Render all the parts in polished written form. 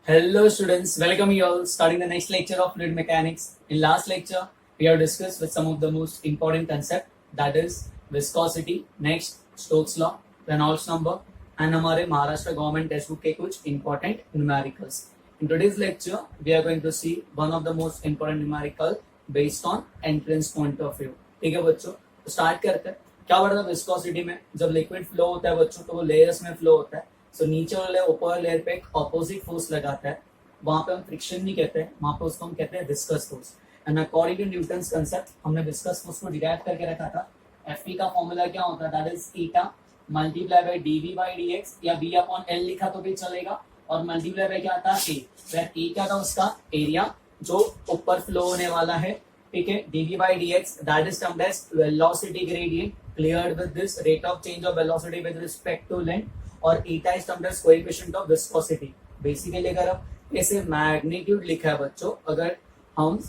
Hello students, welcome you all. Starting the next lecture of fluid mechanics. In last lecture, we have discussed with some of the most important concept, that is viscosity, next Stokes law, Reynolds number, and हमारे Maharashtra government text book के कुछ important numericals. In today's lecture, we are going to see one of the most important numerical based on entrance point of view. ठीक है बच्चों, तो start करते हैं. क्या बढ़ता है विस्कोसिटी में? जब लिक्विड फ्लो होता है बच्चों, तो वो लेयर्स में फ्लो होता है. सो नीचे वाले ऊपर लेयर पे एक ऑपोजिट फोर्स लगाता है, वहां पे हम फ्रिक्शन नहीं कहते हैं, वहां पे उसको हम कहते हैं viscous force. And according to Newton's concept हमने विस्कस फोर्स को डिराइव करके रखा था. एफपी का फॉर्मूला क्या होता है? That is theta multiply by dv by dx, या बी अपॉन एल लिखा तो भी चलेगा, और मल्टीप्लाई बाय क्या था? ए. वेयर ए क्या था? उसका एरिया जो ऊपर फ्लो होने वाला है. ठीक है, dv by dx that is termed as velocity gradient cleared with this rate of change of velocity with respect to length, और eta is termed as coefficient of viscosity. Basically अगर अब ऐसे मैग्नीट्यूड लिखा है बच्चों, अगर हम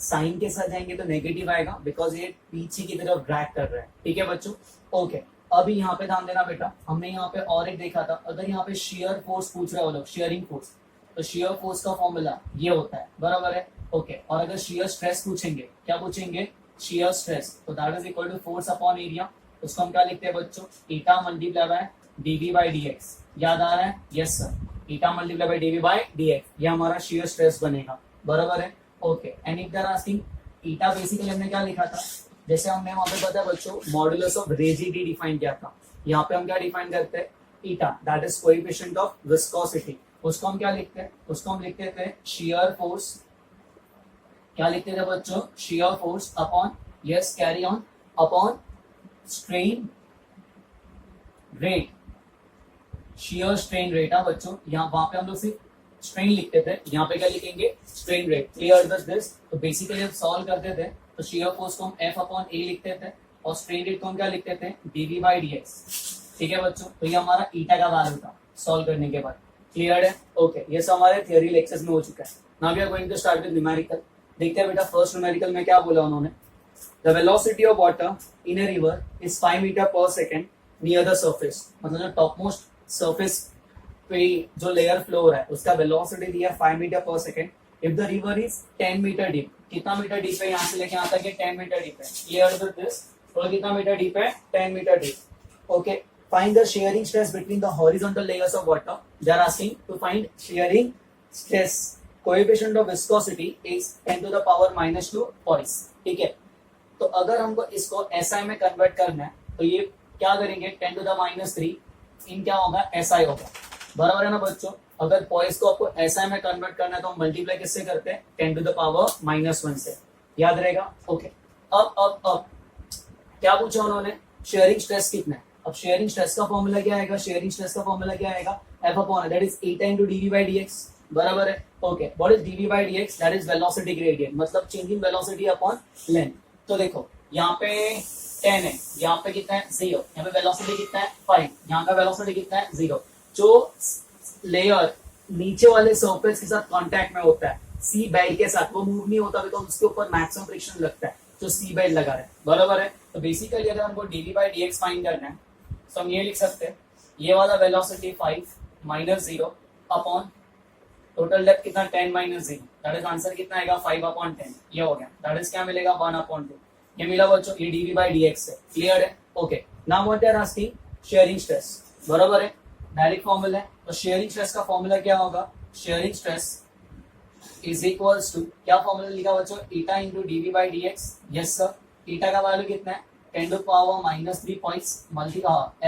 साइन के साथ जाएंगे तो नेगेटिव आएगा, बिकॉज ये पीछे की तरफ ड्रैग कर रहा है. ठीक है बच्चों, ओके. अभी यहाँ पे ध्यान देना बेटा, हमने यहाँ पे और एक देखा था. अगर यहाँ पे शेयर फोर्स पूछ रहे हो लोग, शेयरिंग फोर्स, तो शेयर फोर्स का फॉर्मूला ये होता है, बराबर है. ओके, और अगर शेयर स्ट्रेस पूछेंगे, क्या पूछेंगे? शेयर स्ट्रेस, तो that is equal to force upon area. उसको हम क्या लिखते हैं बच्चों? Eta multiply by dv by dx. याद आ रहा है? Yes sir, eta multiply by dv by dx, ये हमारा शेयर स्ट्रेस बनेगा, बराबर है. Okay, and if they are asking eta, basically हमने क्या लिखा था? जैसे हमने वहां पे बताया बच्चों, मॉडुलस ऑफ रिजिडिटी डिफाइन किया था. यहाँ पे हम क्या डिफाइन करते हैं? एटा that is coefficient of viscosity. उसको हम क्या लिखते हैं? उसको हम लिखते थे शेयर फोर्स. क्या लिखते थे बच्चों? Shear force upon, yes carry on, upon strain rate. Shear strain rate. हाँ बच्चों, यहाँ वहां पे हम लोग सिर्फ स्ट्रेन लिखते थे, यहाँ पे क्या लिखेंगे? Strain rate. Clear with this? तो बेसिकली जब सॉल्व करते थे तो शेयर फोर्स को हम एफ अपॉन ए लिखते थे, और स्ट्रेन रेट को हम क्या लिखते थे? Dv by dx. ठीक है बच्चों, तो ये हमारा ईटा का वैल्यू था सॉल्व करने के बाद. क्लियर है? ओके, ये सब हमारे थियोरी लेक्चर्स में हो चुका है. Now we are going to start with numerical. देखते हैं बेटा, फर्स्ट न्यूमेरिकल में क्या बोला उन्होंने. The velocity of water in a river is 5 metre पर सेकेंड नियर द सर्फेस. मतलब जो टॉप मोस्ट सर्फेस पे जो लेयर फ्लो हो रहा है उसका वेलोसिटी दिया 5 मीटर पर second. If the river is 10 metre deep, कितना मीटर डीप है? यहाँ से लेके यहाँ तक 10 मीटर डीप है. Clear with this? और कितना मीटर डीप है? 10 metre deep. Okay, find the shearing stress between the horizontal layers of water. They are asking to find shearing stress. Coefficient of viscosity is 10 to the power minus 2 poise. ठीक है, तो अगर हमको इसको SI में convert करना है तो ये क्या करेंगे? 10 to the minus 3 इन क्या होगा? SI होगा, बराबर है ना बच्चों. अगर पॉइस को आपको SI में कन्वर्ट करना है तो हम मल्टीप्लाई किससे करते हैं? 10 to the power minus 1 से. याद रहेगा? ओके, अब क्या पूछा उन्होंने? शेयरिंग स्ट्रेस कितना है. अब शेयरिंग स्ट्रेस का फॉर्मूला क्या आएगा? शेयरिंग स्ट्रेस का फॉर्मूला क्या आएगा? F upon that is eta into dv by dx, बराबर है. Okay, what is dv by dx? That is velocity gradient, मतलब change in velocity upon length. तो देखो यहाँ पे 10 है, यहाँ पे कितना है? 0. यहाँ पे वेलोसिटी कितना है? 5. यहाँ का वेलोसिटी कितना है? 0. जो लेयर नीचे वाले सरफेस के साथ कांटेक्ट में होता है सी बेड के साथ, वो मूव नहीं होता बिकॉज उसके ऊपर मैक्सिमम फ्रिक्शन लगता है जो सी बेड लगा है, बराबर है. तो बेसिकली अगर हमको डीवी बाय डीएक्स फाइंड करना है तो हम ये लिख सकते हैं, ये वाला velocity 5 minus 0 upon total depth कितना? 10 माइनस 0. दैट इज आंसर कितना आएगा? 5 अपॉन 10. ये हो गया. दैट इज क्या मिलेगा? 1 अपॉन 2. ये मिला बच्चों, ये डीवी बाय डीएक्स है. क्लियर है? Okay, now what they are asking? Shearing stress, बराबर है. डायरेक्ट फॉर्मूला है, तो शेयरिंग स्ट्रेस का फॉर्मूला क्या होगा? Shearing stress is equals to, क्या फॉर्मूला लिखा बच्चों? Eta into dv by dx. Yes sir, eta का वैल्यू कितना है? 10 to the power minus 3 points multi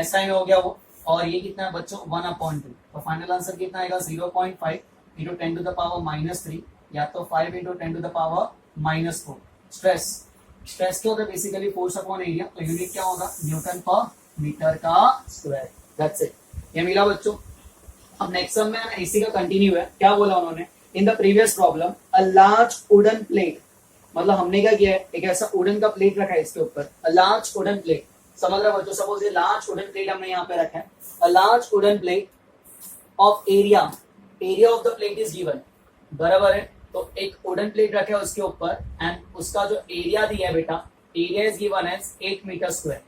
SI में हो गया वो, और ये कितना है बच्चों? 1 अपॉन 2. तो फाइनल आंसर कितना आएगा? 0.5 into 10 to the power minus 3, या तो 5 into 10 to the power minus 4. Stress, stress क्या होता है? Basically force upon area. तो यूनिट क्या होगा? न्यूटन पर मीटर का स्क्वायर. That's it. ये मिला बच्चों. अब नेक्स्ट सम में इसी का कंटिन्यू है. क्या बोला उन्होंने? In the previous problem a large wooden plate, मतलब हमने क्या किया है? एक ऐसा वुडन का प्लेट रखा है इसके ऊपर, अ लार्ज वुडन प्लेट. समझ रहे बच्चों? सपोज ये लार्ज वुडन प्लेट हमने यहाँ पे रखा है. A large wooden plate of area of the plate is given, बराबर है. तो एक वुडन प्लेट रखा है उसके ऊपर, एंड उसका जो एरिया दिया है बेटा, area is given as 8 metre square.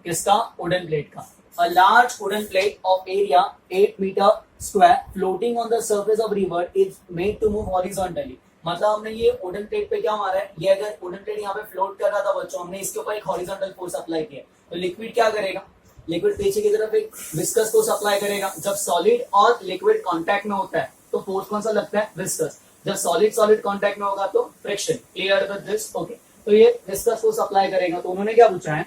किसका? वुडन प्लेट का. a large wooden plate of area 8 meter square floating on the surface of river is made to move horizontally. मतलब हमने ये वुडन प्लेट पे क्या मारा है, ये अगर वुडन प्लेट यहाँ पे फ्लोट कर रहा था बच्चों, हमने इसके ऊपर एक हॉरिजॉन्टल फोर्स अप्लाई किया, तो लिक्विड क्या करेगा, लिक्विड पीछे की तरफ एक विस्कस फोर्स अप्लाई करेगा. जब सॉलिड और लिक्विड कांटेक्ट में होता है तो फोर्स कौन सा लगता है, विस्कस. जब सॉलिड सॉलिड कांटेक्ट में होगा तो friction. Clear with this? Okay. तो ये विस्कस फोर्स अप्लाई करेगा. तो उन्होंने क्या पूछा है,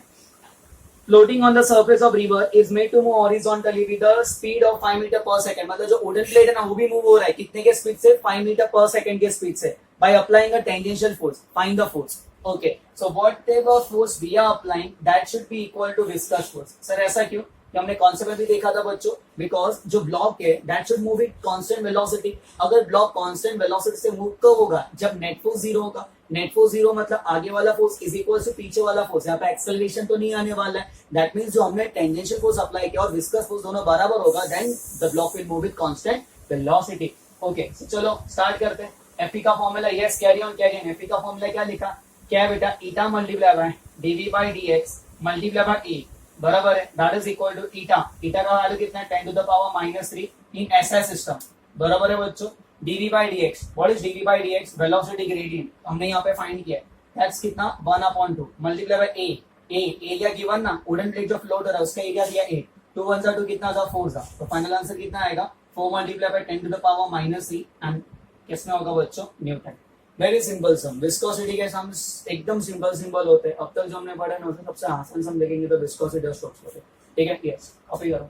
floating on the surface of river is made to move horizontally with a speed of 5 metre per second. मतलब जो वुडन प्लेट है ना वो भी मूव हो रहा है कितने के स्पीड से, 5 मीटर पर सेकंड के स्पीड से, by applying a tangential force. Find the force. Okay, so whatever force we are applying that should be equal to viscous force. Sir ऐसा क्यों, कि हमने कॉन्सेप्ट में भी देखा था बच्चों, बिकॉज जो ब्लॉक है that should move with constant velocity. अगर ब्लॉक कांस्टेंट वेलोसिटी से मूव कब होगा, जब नेट फोर्स जीरो होगा. नेट फोर्स जीरो मतलब आगे वाला फोर्स इज इक्वल टू पीछे वाला फोर्स. यहाँ पे एक्सेलरेशन तो नहीं आने वाला है. दैट मींस जो हमने टेंजेंशियल फोर्स अप्लाई किया और विस्कस फोर्स दोनों बराबर होगा, then the block will move with constant velocity. Okay, चलो स्टार्ट करते हैं. एफई का formula, yes carry on carry on. FE का फॉर्मूला क्या लिखा, क्या है बेटा, eta multiply by dv by dx multiply by E बराबर है, that is equal to eta. Eta का वैल्यू कितना है, 10 to the power -3 in SI system. बराबर है बच्चों, dv by dx. What is dv by dx, velocity gradient हमने यहाँ पे फाइंड किया है. दैट्स कितना, 1/2 multiply by a. Area given ना, वुडन प्लेट जो फ्लोट हो रहा है उसका एरिया दिया 8. 2 1 2 कितना था, 4 था. तो फाइनल आंसर कितना आएगा, 4 multiply by 10 to the power -3 and किसमें होगा बच्चों, newton. Very simple sum. Viscosity के सम एकदम सिंपल सिंपल होते हैं. अब तक जो हमने पढ़ा है ना सबसे आसान सम देखेंगे तो विस्कोसिटी और स्टोक्स होते हैं. ठीक है, यस कॉपी करो.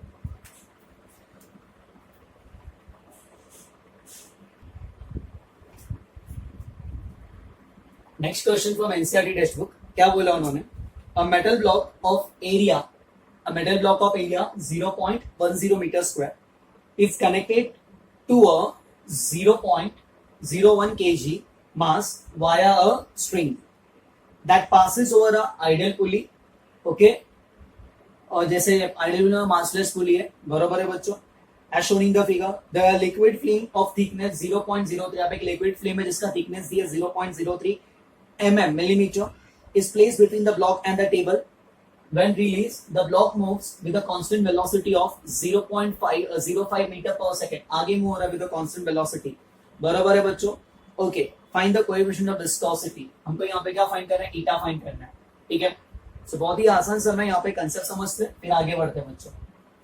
Next question from NCERT textbook. क्या बोला उन्होंने, a metal block of area 0.10 metre square is connected to a 0.01 kg mass via a string that passes over a idle pulley. Okay, और जैसे idol पुली में massless पुली है, बराबर है बच्चों. as shown in the figure, the liquid film of thickness 0.03, यहाँ पे एक लिक्विड फिल्म है जिसका थिकनेस दी है 0.03 millimeter is placed between the block and the table. When released, the block moves with a constant velocity of 0.05 meter per second. आगे move हो रहा है with a constant velocity. बराबर है बच्चों. Okay, find the coefficient of viscosity. हमको यहाँ पे क्या फाइंड करना है, ईटा फाइंड करना है. ठीक है, सो बहुत ही आसान सम है. यहाँ पे कंसेप्ट समझते हैं फिर आगे बढ़ते हैं बच्चों.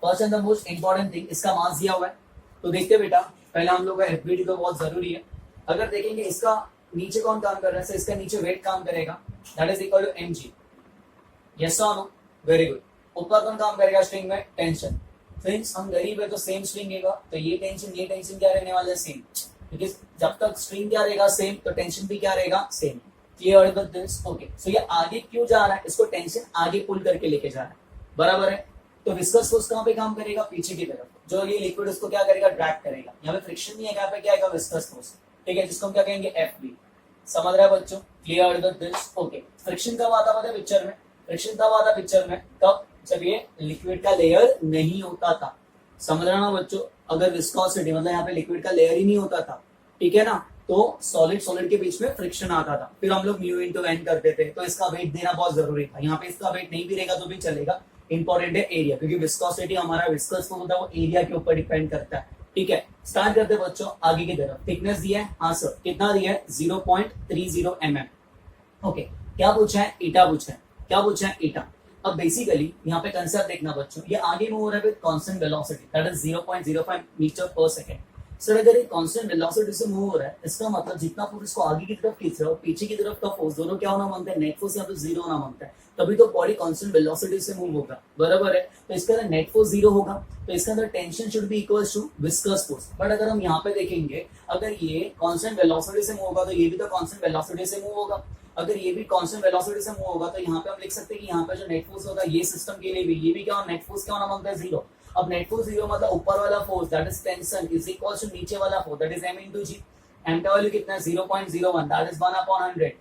First and the most important thing, इसका मास दिया हुआ है. तो देखते बेटा, पहले हम लोग का एफबीडी तो बहुत जरूरी है. अगर देखेंगे इसका नीचे कौन काम कर रहा है, इसका नीचे वेट काम करेगा, that is equal to mg. Yes और नो, वेरी गुड. ऊपर कौन काम करेगा स्ट्रिंग में, टेंशन. सिंस हम गरीब है तो सेम स्ट्रिंग रहेगा, तो ये टेंशन क्या रहने वाला है, सेम. क्योंकि जब तक स्ट्रिंग क्या रहेगा सेम, तो टेंशन भी क्या रहेगा, same. Clear with this? Okay, so ये आगे क्यों जा रहा है, इसको टेंशन आगे पुल करके लेके जा रहा है. बराबर है. तो विस्कस फोर्स कहां पे काम करेगा, पीछे की तरफ. जो ये लिक्विड उसको क्या करेगा, ड्रैग करेगा. यहाँ पे फ्रिक्शन नहीं है, यहाँ पे क्या आएगा, विस्कस फोर्स. ठीक है, जिसको हम क्या कहेंगे, एफबी. समझ रहा है बच्चों, clear with this? Okay. Friction कब आता पता है पिक्चर में, फ्रिक्शन तब आता पिक्चर में कब, जब ये लिक्विड का लेयर नहीं होता था. समझ रहा ना बच्चों, अगर विस्कोसिटी मतलब यहाँ पे लिक्विड का लेयर ही नहीं होता था, ठीक है ना, तो सॉलिड के बीच में फ्रिक्शन आता था. फिर हम लोग म्यू इनटू एन करते थे, तो इसका वेट देना बहुत जरूरी था. यहाँ पे इसका वेट नहीं भी रहेगा तो भी चलेगा. इंपॉर्टेंट है एरिया, क्योंकि विस्कोसिटी हमारा विस्कस होता है वो एरिया के ऊपर डिपेंड करता है. ठीक है, स्टार्ट करते हैं बच्चों आगे की तरफ. थिकनेस दिया है, हाँ सर, कितना दिया है, 0.30 mm. ओके, क्या पूछा है, ईटा पूछा है. क्या पूछा है, ईटा. अब बेसिकली यहाँ पे कंसेप्ट देखना बच्चों, ये आगे मूव हो रहा है with constant velocity, that is 0.05 metre per second. Sir अगर ये कांस्टेंट वेलोसिटी से मूव हो रहा है, इसका मतलब जितना फोर्स इसको आगे की तरफ खींच रहा है और पीछे की तरफ का फोर्स दोनों क्या होना मांगता है, नेट फोर्स यहाँ पे जीरो होना मांगता है. तभी तो बॉडी कांस्टेंट वेलोसिटी से मूव होगा. बराबर है. तो इसका अंदर नेट फोर्स जीरो होगा, तो इसका अंदर tension should be equal to viscous force. But अगर हम यहाँ पे देखेंगे, अगर ये कांस्टेंट वेलोसिटी से मूव होगा तो ये भी तो कांस्टेंट वेलोसिटी से मूव होगा. अगर ये भी कांस्टेंट वेलोसिटी से मूव होगा तो यहाँ पे हम लिख सकते हैं कि यहाँ पे जो नेट फोर्स होगा ये सिस्टम के लिए भी, ये भी क्या नेट फोर्स क्या होना मांगता है, जीरो. अब नेट फोर्स जीरो मतलब ऊपर वाला force that is tension is equal to नीचे वाला force that is m into g. m का वैल्यू कितना है, 0.01, that is 1/100.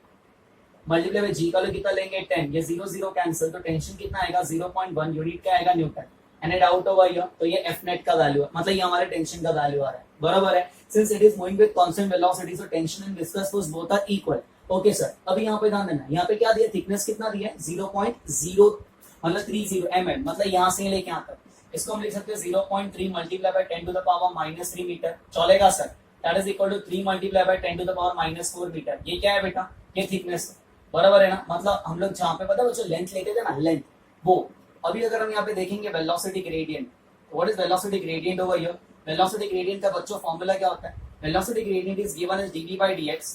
Multiply by g का वैल्यू कितना लेंगे, 10. ये 0 0 कैंसिल, तो टेंशन कितना आएगा, 0.1. यूनिट क्या आएगा, Newton. And it out over here, तो ये f नेट का वैल्यू है, मतलब ये हमारे टेंशन का वैल्यू आ रहा है. बराबर है. Since it is moving with constant velocity, so tension and viscous force both are equal. Okay sir, अभी यहाँ पे ध्यान देना, यहाँ पे क्या दिया, थिकनेस कितना दिया है, 0.0 मतलब 30 mm, मतलब यहाँ से लेके यहाँ तक. इसको हम लिख सकते हैं 0.3 multiply by 10 to the power -3 metre, चलेगा sir? That is equal to 3 multiply by 10 to the power -4 metre. ये क्या है बेटा? ये थिकनेस है, बराबर है ना? मतलब हम लोग जहाँ पे पता है बच्चों लेंथ लेते थे ना, लेंथ, वो अभी अगर हम यहाँ पे देखेंगे velocity gradient, what is velocity gradient over here? Velocity gradient का बच्चों फॉर्मूला क्या होता है? Velocity gradient is given as dv by dx,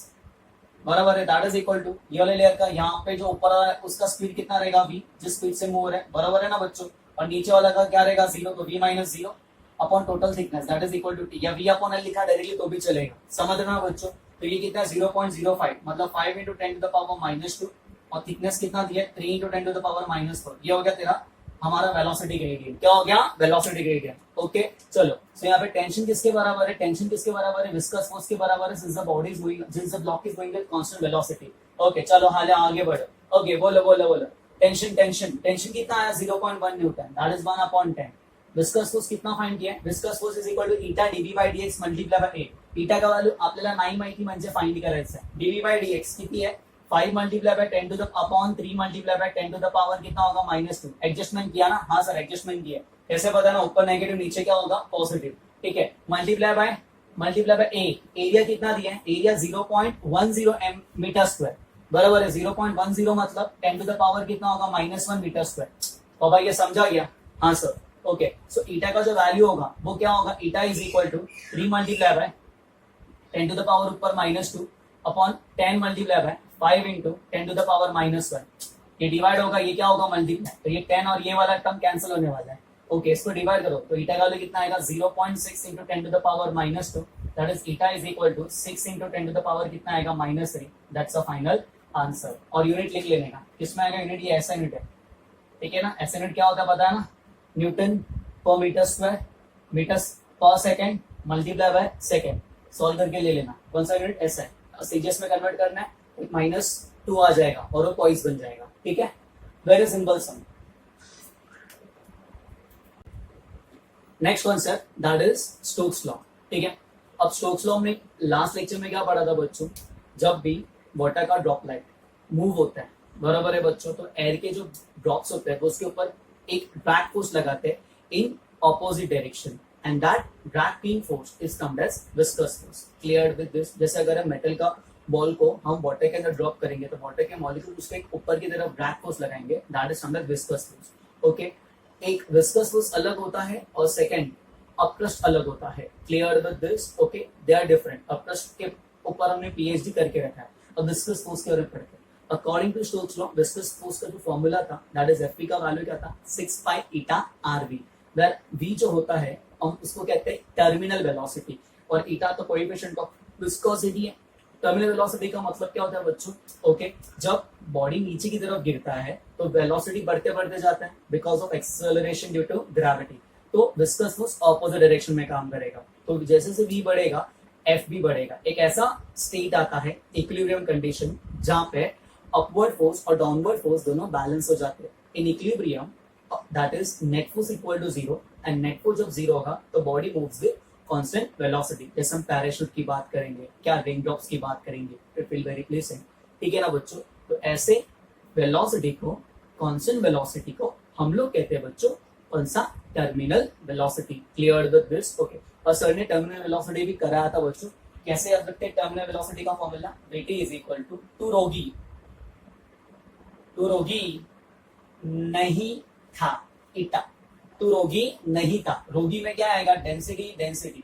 बराबर है? दैट इज इक्वल टू ये वाले लेयर का यहाँ पे जो ऊपर वाला है उसका स्पीड कितना रहेगा? v, जिस स्पीड से मूव हो रहा है, बराबर है ना बच्चों? और नीचे वाला का क्या रहेगा? 0, तो v minus 0 upon total thickness, that is equal to t, या v अपॉन l लिखा डायरेक्टली तो भी चलेगा, समझ रहे हो बच्चों? तो ये कितना है? 0.05, मतलब 5 into 10 to the power -2, और थिकनेस कितना दिया? 3 into 10 to the power -4। ये हो गया तेरा हमारा वेलोसिटी ग्रेडियंट। क्या हो गया? Velocity gradient. ओके चलो, सो यहाँ पे टेंशन किसके बराबर है? टेंशन किसके बराबर है? विस्कस फोर्स के बराबर है, since the body is moving, since the block is moving with constant velocity. Okay चलो हाल आगे बढ़ो। ओके बोलो बोलो बोलो। टेंशन टेंशन टेंशन कितना आया? 0.1 newton, that is 1/10। Viscous force कितना फाइंड किया? Viscous force is equal to eta dv by dx multiply by a। Eta का वैल्यू आपल्याला 9 माहिती म्हणजे फाइंड करायचं आहे। dv by dx किती है? 5 multiply by 10 to the upon 3 multiply by 10 to the power कितना होगा? -2। एडजस्टमेंट किया ना? हाँ सर एडजस्टमेंट किया। कैसे पता ना? ऊपर नेगेटिव नीचे क्या होगा? पॉजिटिव। ठीक है, मल्टीप्लाई बाय ए, एरिया कितना दिया है? एरिया 0.10 मीटर स्क्वायर, बराबर है? 0.10 मतलब 10 टू द पावर कितना होगा? -1 मीटर स्क्वायर। तो भाई ये समझा गया? हाँ सर। ओके सो ईटा का जो वैल्यू होगा वो क्या होगा? Eta is equal to 3 multiply by 10 to the power ऊपर -2 upon 10 multiply by 5 into 10 to the power -1। ये डिवाइड होगा, ये क्या होगा? मल्टीप्लाई, तो ये 10 और ये वाला टर्म कैंसिल होने वाला है। ओके इसको डिवाइड करो तो ईटा का वैल्यू कितना आएगा? 0.6 into 10 to the power -2, that is eta is equal to 6 into 10 to the power कितना आएगा? -3। That's a final answer. और यूनिट लिख लेने का, किसमें आएगा यूनिट? ये ऐसा यूनिट है, ठीक है ना? ऐसा यूनिट क्या होता है पता है ना? न्यूटन पर मीटर स्क्वायर, मीटर पर second multiply by second. Solve करके ले लेना कौन सा यूनिट? ऐसा है। सीजीएस में कन्वर्ट करना है, -2 आ जाएगा और वो पॉइस बन जाएगा। ठीक है, very simple some. Next concept that is Stokes law. ठीक है, अब स्टोक्स लॉ में लास्ट लेक्चर में क्या पढ़ा था बच्चों? जब भी वाटर का ड्रॉपलेट मूव होता है, बराबर है बच्चों, तो एयर के जो ड्रॉप्स होते हैं वो उसके ऊपर एक ड्रैग फोर्स लगाते हैं in opposite direction, and that dragging force is termed as viscous force. Clear with this? जैसे अगर हम मेटल का बॉल को हम वाटर के अंदर ड्रॉप करेंगे तो वाटर के मॉलिक्यूल उसके ऊपर की तरफ ड्रैग फोर्स लगाएंगे, that is termed as viscous force. Okay, एक विस्कस फोर्स अलग होता है और सेकंड अपक्रस्ट अलग होता है। Clear with this? Okay, they are different. Upthrust के ऊपर हमने पीएचडी करके रखा है और विस्कस फोर्स के ऊपर पढ़ते हैं। According to Stokes law, viscous force का जो फॉर्मूला था दैट इज एफपी का वैल्यू क्या था? 6 pi eta RV, where V जो होता है हम उसको कहते हैं टर्मिनल वेलोसिटी, और ईटा तो कोएफिशिएंट ऑफ विस्कोसिटी है। टर्मिनल वेलोसिटी का मतलब क्या होता है बच्चों? ओके, जब बॉडी नीचे की तरफ गिरता है तो वेलोसिटी बढ़ते बढ़ते जाता है because of acceleration due to gravity. तो विस्कस फोर्स ऑपोजिट डायरेक्शन में काम करेगा, तो जैसे जैसे v बढ़ेगा एफ भी बढ़ेगा। एक ऐसा स्टेट आता है इक्विलिब्रियम कंडीशन जहां पे अपवर्ड फोर्स और डाउनवर्ड फोर्स दोनों बैलेंस हो जाते हैं। In equilibrium that is net force equal to 0, and net force जब 0 होगा तो body moves with constant velocity. जैसे हम पैराशूट की बात करेंगे, क्या रेन ड्रॉप्स की बात करेंगे, इट विल वेरी प्लीजिंग। ठीक है ना बच्चों? तो ऐसे वेलोसिटी को, कांस्टेंट वेलोसिटी को हम लोग कहते हैं बच्चों कौन सा? Terminal velocity. Clear with this? Okay, और सर ने टर्मिनल वेलोसिटी भी कराया था बच्चों। कैसे याद रखते हैं टर्मिनल वेलोसिटी का formula? VT is equal to two रोगी नहीं था ईटा। टू रोगी नहीं था, रोगी में क्या आएगा? डेंसिटी,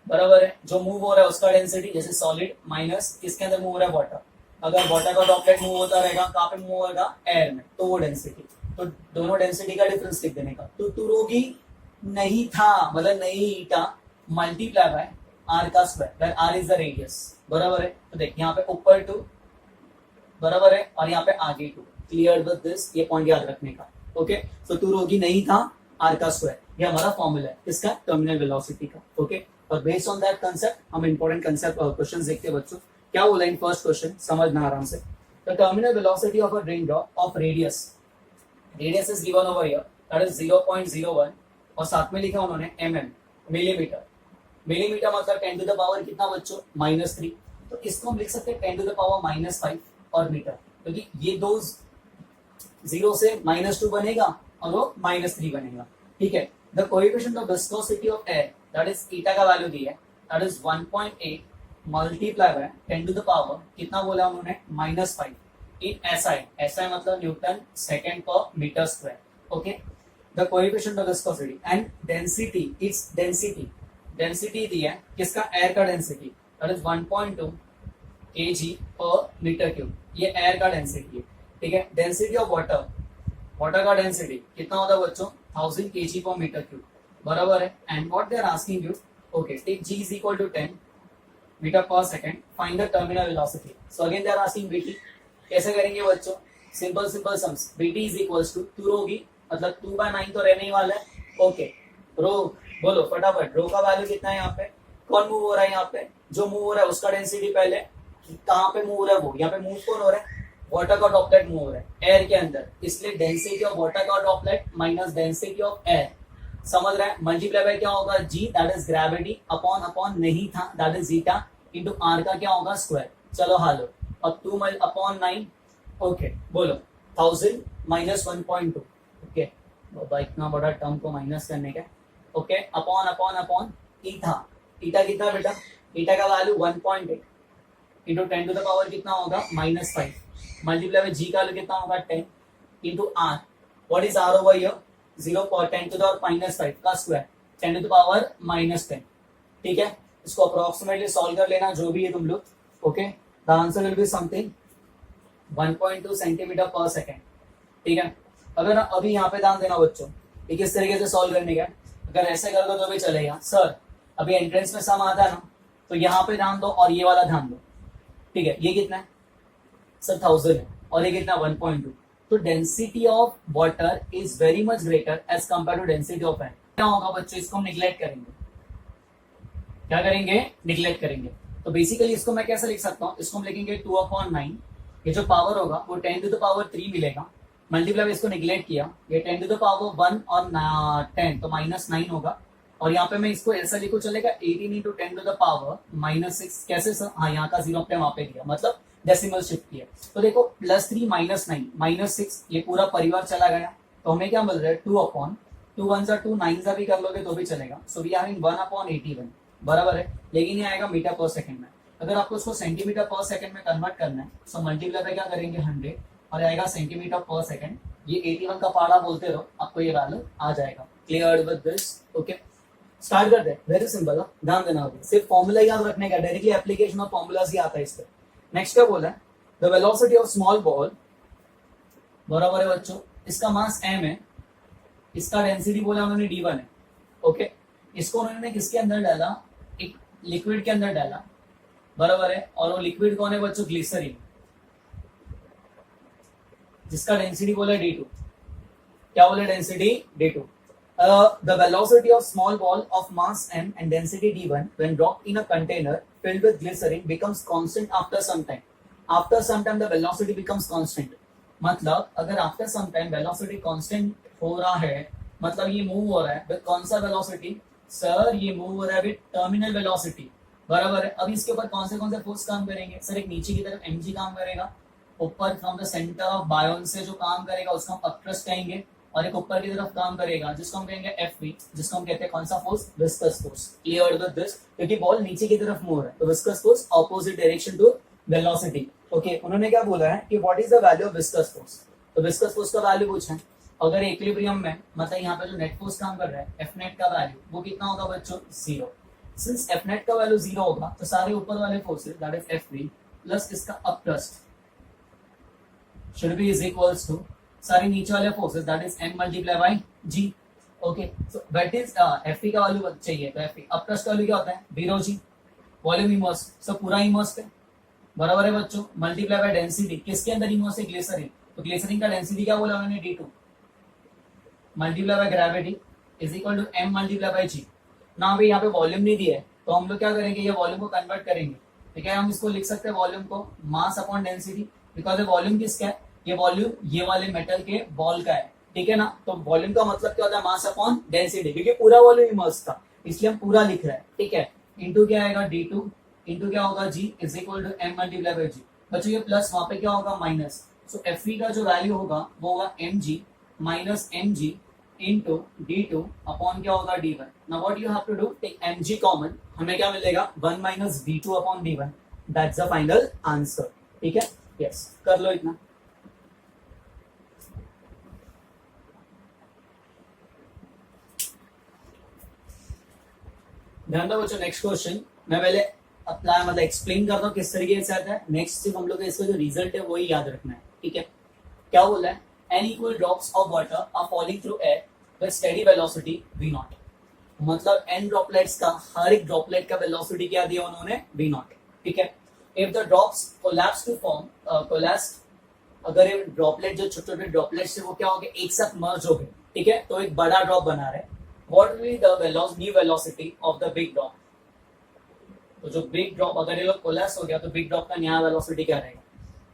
बराबर है? जो मूव हो रहा है उसका डेंसिटी, जैसे सॉलिड माइनस किसके अंदर मूव हो रहा है? वाटर। अगर वाटर का ड्रॉपलेट मूव होता रहेगा कहाँ पे मूव होगा? एयर में, तो वो डेंसिटी। तो दोनों डेंसिटी का डिफरेंस लिख देने का। तो टू रोगी नहीं था मतलब नहीं ईटा मल्टीप्लाई बाय आर का square, R is the radius, बराबर है? तो देख यहाँ पे ऊपर 2, बराबर है, और यहाँ पे आगे 2। Clear with this? ये पॉइंट याद रखने का। ओके, सो टू रोगी नहीं था आर का स्क्वायर, ये हमारा फॉर्मूला है इसका टर्मिनल वेलोसिटी का। ओके, और बेस्ड ऑन दैट कंसेप्ट हम इंपॉर्टेंट कंसेप्ट क्वेश्चंस देखते हैं बच्चों। क्या बोला इन फर्स्ट क्वेश्चन? समझना आराम से। The terminal velocity of a rain drop of radius is given over here, that is 0.01, और साथ में लिखा उन्होंने mm, मिलीमीटर। मिलीमीटर मतलब 10 टू द पावर कितना बच्चों? -3। तो इसको हम लिख सकते हैं 10 टू द पावर -5 और मीटर, क्योंकि ये दो 0 से -2 बनेगा और वो -3 बनेगा। ठीक है, the coefficient of viscosity of air that is eta का वैल्यू दिया है that is 1.8 multiply by 10 to the power कितना बोला उन्होंने -5 इन एसआई एसआई मतलब न्यूटन सेकंड पर metre square okay the coefficient of viscosity and density it's density दिया है किसका एयर का डेंसिटी दैट इज 1.2 kg पर मीटर क्यूब ये एयर का डेंसिटी है ठीक है डेंसिटी ऑफ वाटर का डेंसिटी कितना होता है बच्चों 1000 kg पर मीटर क्यूब बराबर है and what they are asking you okay take g is equal to 10 metre per second find the terminal velocity so again they are asking bt कैसे करेंगे बच्चों simple sums bt is equals to 2 होगी मतलब 2/9 तो रहने ही वाला है okay रो बोलो फटाफट रो का वैल्यू कितना है यहाँ पे कौन मूव हो रहा है यहाँ पे जो मूव हो रहा है उसका डेंसिटी पहले कहाँ पे मूव हो रहा है वो यहाँ पे मूव कौन हो रहा है वाटर का ड्रॉपलेट मूव हो रहा है एयर के अंदर इसलिए डेंसिटी ऑफ वाटर का droplet minus density of air समझ रहा है मल्टीप्लाई बाय क्या होगा g that is gravity upon नहीं था that is zeta into r का क्या होगा स्क्वायर चलो हालो अब 2/9 ओके बोलो 1000 माइनस 1.2 ओके बाबा इतना बड़ा टर्म को माइनस करने का ओके अपॉन ईटा कितना बेटा ईटा का value 1.8 into 10 to the power कितना होगा -5 मल्टीप्लाई बाय g का वैल्यू कितना होगा 10 into r what is r over here 0.10 to the power -5 का स्क्वायर 10 टू द पावर -10 ठीक है इसको अप्रोक्सीमेटली सॉल्व कर लेना जो भी है तुम लोग okay the answer will be something 1.2 centimetre पर सेकंड ठीक है अगर अभी यहाँ पे ध्यान देना बच्चों ये किस तरीके से सॉल्व करने का अगर ऐसे कर दो तो भी चलेगा सर अभी एंट्रेंस में सम आता है ना तो यहाँ पे ध्यान दो और ये वाला ध्यान दो ठीक है ये कितना है सर 1000 है और ये कितना 1.2 तो density of water is very much greater as compare to density of air क्या होगा बच्चों इसको हम निग्लेक्ट करेंगे क्या करेंगे निग्लेक्ट करेंगे तो बेसिकली इसको मैं कैसे लिख सकता हूँ इसको हम लिखेंगे 2/9 ये जो पावर होगा वो 10 टू द पावर 3 मिलेगा मल्टीप्लाई इसको निग्लेक्ट किया ये 10 टू द पावर 1 और 10 तो -9 होगा और यहाँ पे मैं इसको ऐसा लिखूं चलेगा 18 इंटू 10 टू द पावर -6 कैसे सर हाँ यहाँ का 0 अपने वहां पे दिया मतलब डेसिमल शिफ्ट किया तो देखो +3 -9 -6 ये पूरा परिवार चला गया तो हमें क्या मिल रहा है 2/2 1 2 9 भी कर लोगे तो भी चलेगा सो वी हैविंग 1/81 बराबर है लेकिन ये आएगा मीटर पर सेकंड में अगर आपको इसको सेंटीमीटर पर सेकंड में कन्वर्ट करना है सो मल्टीप्लाई पे क्या करेंगे 100 और आएगा सेंटीमीटर पर सेकंड ये 81 का पारा बोलते रहो आपको ये वैल्यू आ जाएगा clear with this okay start करते हैं वेरी सिंपल ध्यान देना होगा सिर्फ फॉर्मूला याद रखने का डायरेक्टली एप्लीकेशन ऑफ फॉर्मूलाज ही आता है इस पे नेक्स्ट क्या बोला है the velocity of small ball बराबर है बच्चों इसका मास m है इसका डेंसिटी बोला उन्होंने d1 है ओके इसको उन्होंने किसके अंदर डाला एक लिक्विड के अंदर डाला बराबर है और वो लिक्विड कौन है बच्चों ग्लिसरीन जिसका डेंसिटी बोला d2 क्या बोले density d2 the velocity of small ball of mass m and density d1 when dropped in a container filled with glycerin becomes constant after some time. After some time the velocity becomes constant. मतलब अगर after some time velocity constant हो रहा है मतलब ये move हो रहा है विद कौन सा वेलोसिटी सर ये मूव हो रहा है विद टर्मिनल वेलोसिटी बराबर है अब इसके ऊपर कौन से फोर्स काम करेंगे सर एक नीचे की तरफ mg काम करेगा ऊपर फ्रॉम द सेंटर ऑफ बायोन से जो काम करेगा उसको हम अपथ्रस्ट कहेंगे और एक ऊपर की तरफ काम करेगा जिसको हम कहेंगे Fv जिसको हम कहते हैं कौन सा force viscous force clear with this क्योंकि बॉल नीचे की तरफ मूव है तो viscous force opposite direction to velocity okay उन्होंने क्या बोला है कि what is the value of viscous force तो विस्कस फोर्स का वैल्यू पूछा है अगर इक्विलिब्रियम में मतलब यहाँ पे जो नेट फोर्स काम कर रहा है F नेट का वैल्यू वो कितना होगा बच्चों 0 सिंस F नेट का वैल्यू 0 होगा तो सारे ऊपर वाले forces that is Fv plus इसका upthrust should be is equals to सारे नीचे वाले forces that is m multiply by g okay so that is Fp का वैल्यू चाहिए तो Fp अपथ्रस्ट का वैल्यू क्या होता है 0g वॉल्यूम इमर्स सब पूरा इमर्स है बराबर है बच्चों मल्टीप्लाई बाय डेंसिटी किसके अंदर इमर्स है ग्लिसरीन तो ग्लिसरीन का डेंसिटी क्या बोला उन्होंने d2 multiply by gravity is equal to m multiply by g ना भी यहाँ पे वॉल्यूम नहीं दिया है तो हम लोग क्या करेंगे ये वॉल्यूम को कन्वर्ट करेंगे ठीक है हम इसको लिख सकते हैं वॉल्यूम को mass upon density because volume किसका है ये वॉल्यूम ये वाले मेटल के बॉल का है ठीक है ना तो वॉल्यूम का मतलब क्या होता है मास अपॉन डेंसिटी क्योंकि पूरा वॉल्यूम इमर्स था इसलिए हम पूरा लिख रहे हैं ठीक है इनटू क्या आएगा d2 इनटू क्या होगा g is equal to m multiply by g बच्चों ये प्लस वहां पे क्या होगा माइनस सो Fv का जो वैल्यू होगा वो होगा mg minus mg into d2 upon क्या होगा d1. Now what you have to do, take mg common, हमें क्या मिलेगा 1 minus d2 upon d1. That's the final answer. ठीक है, yes, कर लो इतना. ध्यान दो बच्चों, नेक्स्ट क्वेश्चन मैं पहले अप्लाई मतलब एक्सप्लेन करता हूँ किस तरीके से आता है. नेक्स्ट सिर्फ हम लोग इसका जो रिजल्ट है वही याद रखना है. ठीक है, क्या बोला है, n equal drops of water are falling through air with steady velocity v naught. मतलब n ड्रॉपलेट्स का हर एक ड्रॉपलेट का वेलोसिटी क्या दिया उन्होंने v naught. ठीक है, if the drops collapse to form collapse, अगर ये ड्रॉपलेट जो छोटे छोटे ड्रॉपलेट्स है वो क्या हो गए एक साथ मर्ज हो गए. ठीक है, तो एक बड़ा ड्रॉप बना रहे. what will be the new velocity of the big drop. तो जो बिग ड्रॉप अगर ये लोग कोलैप्स हो गया तो बिग ड्रॉप का नया वेलोसिटी क्या रहेगा.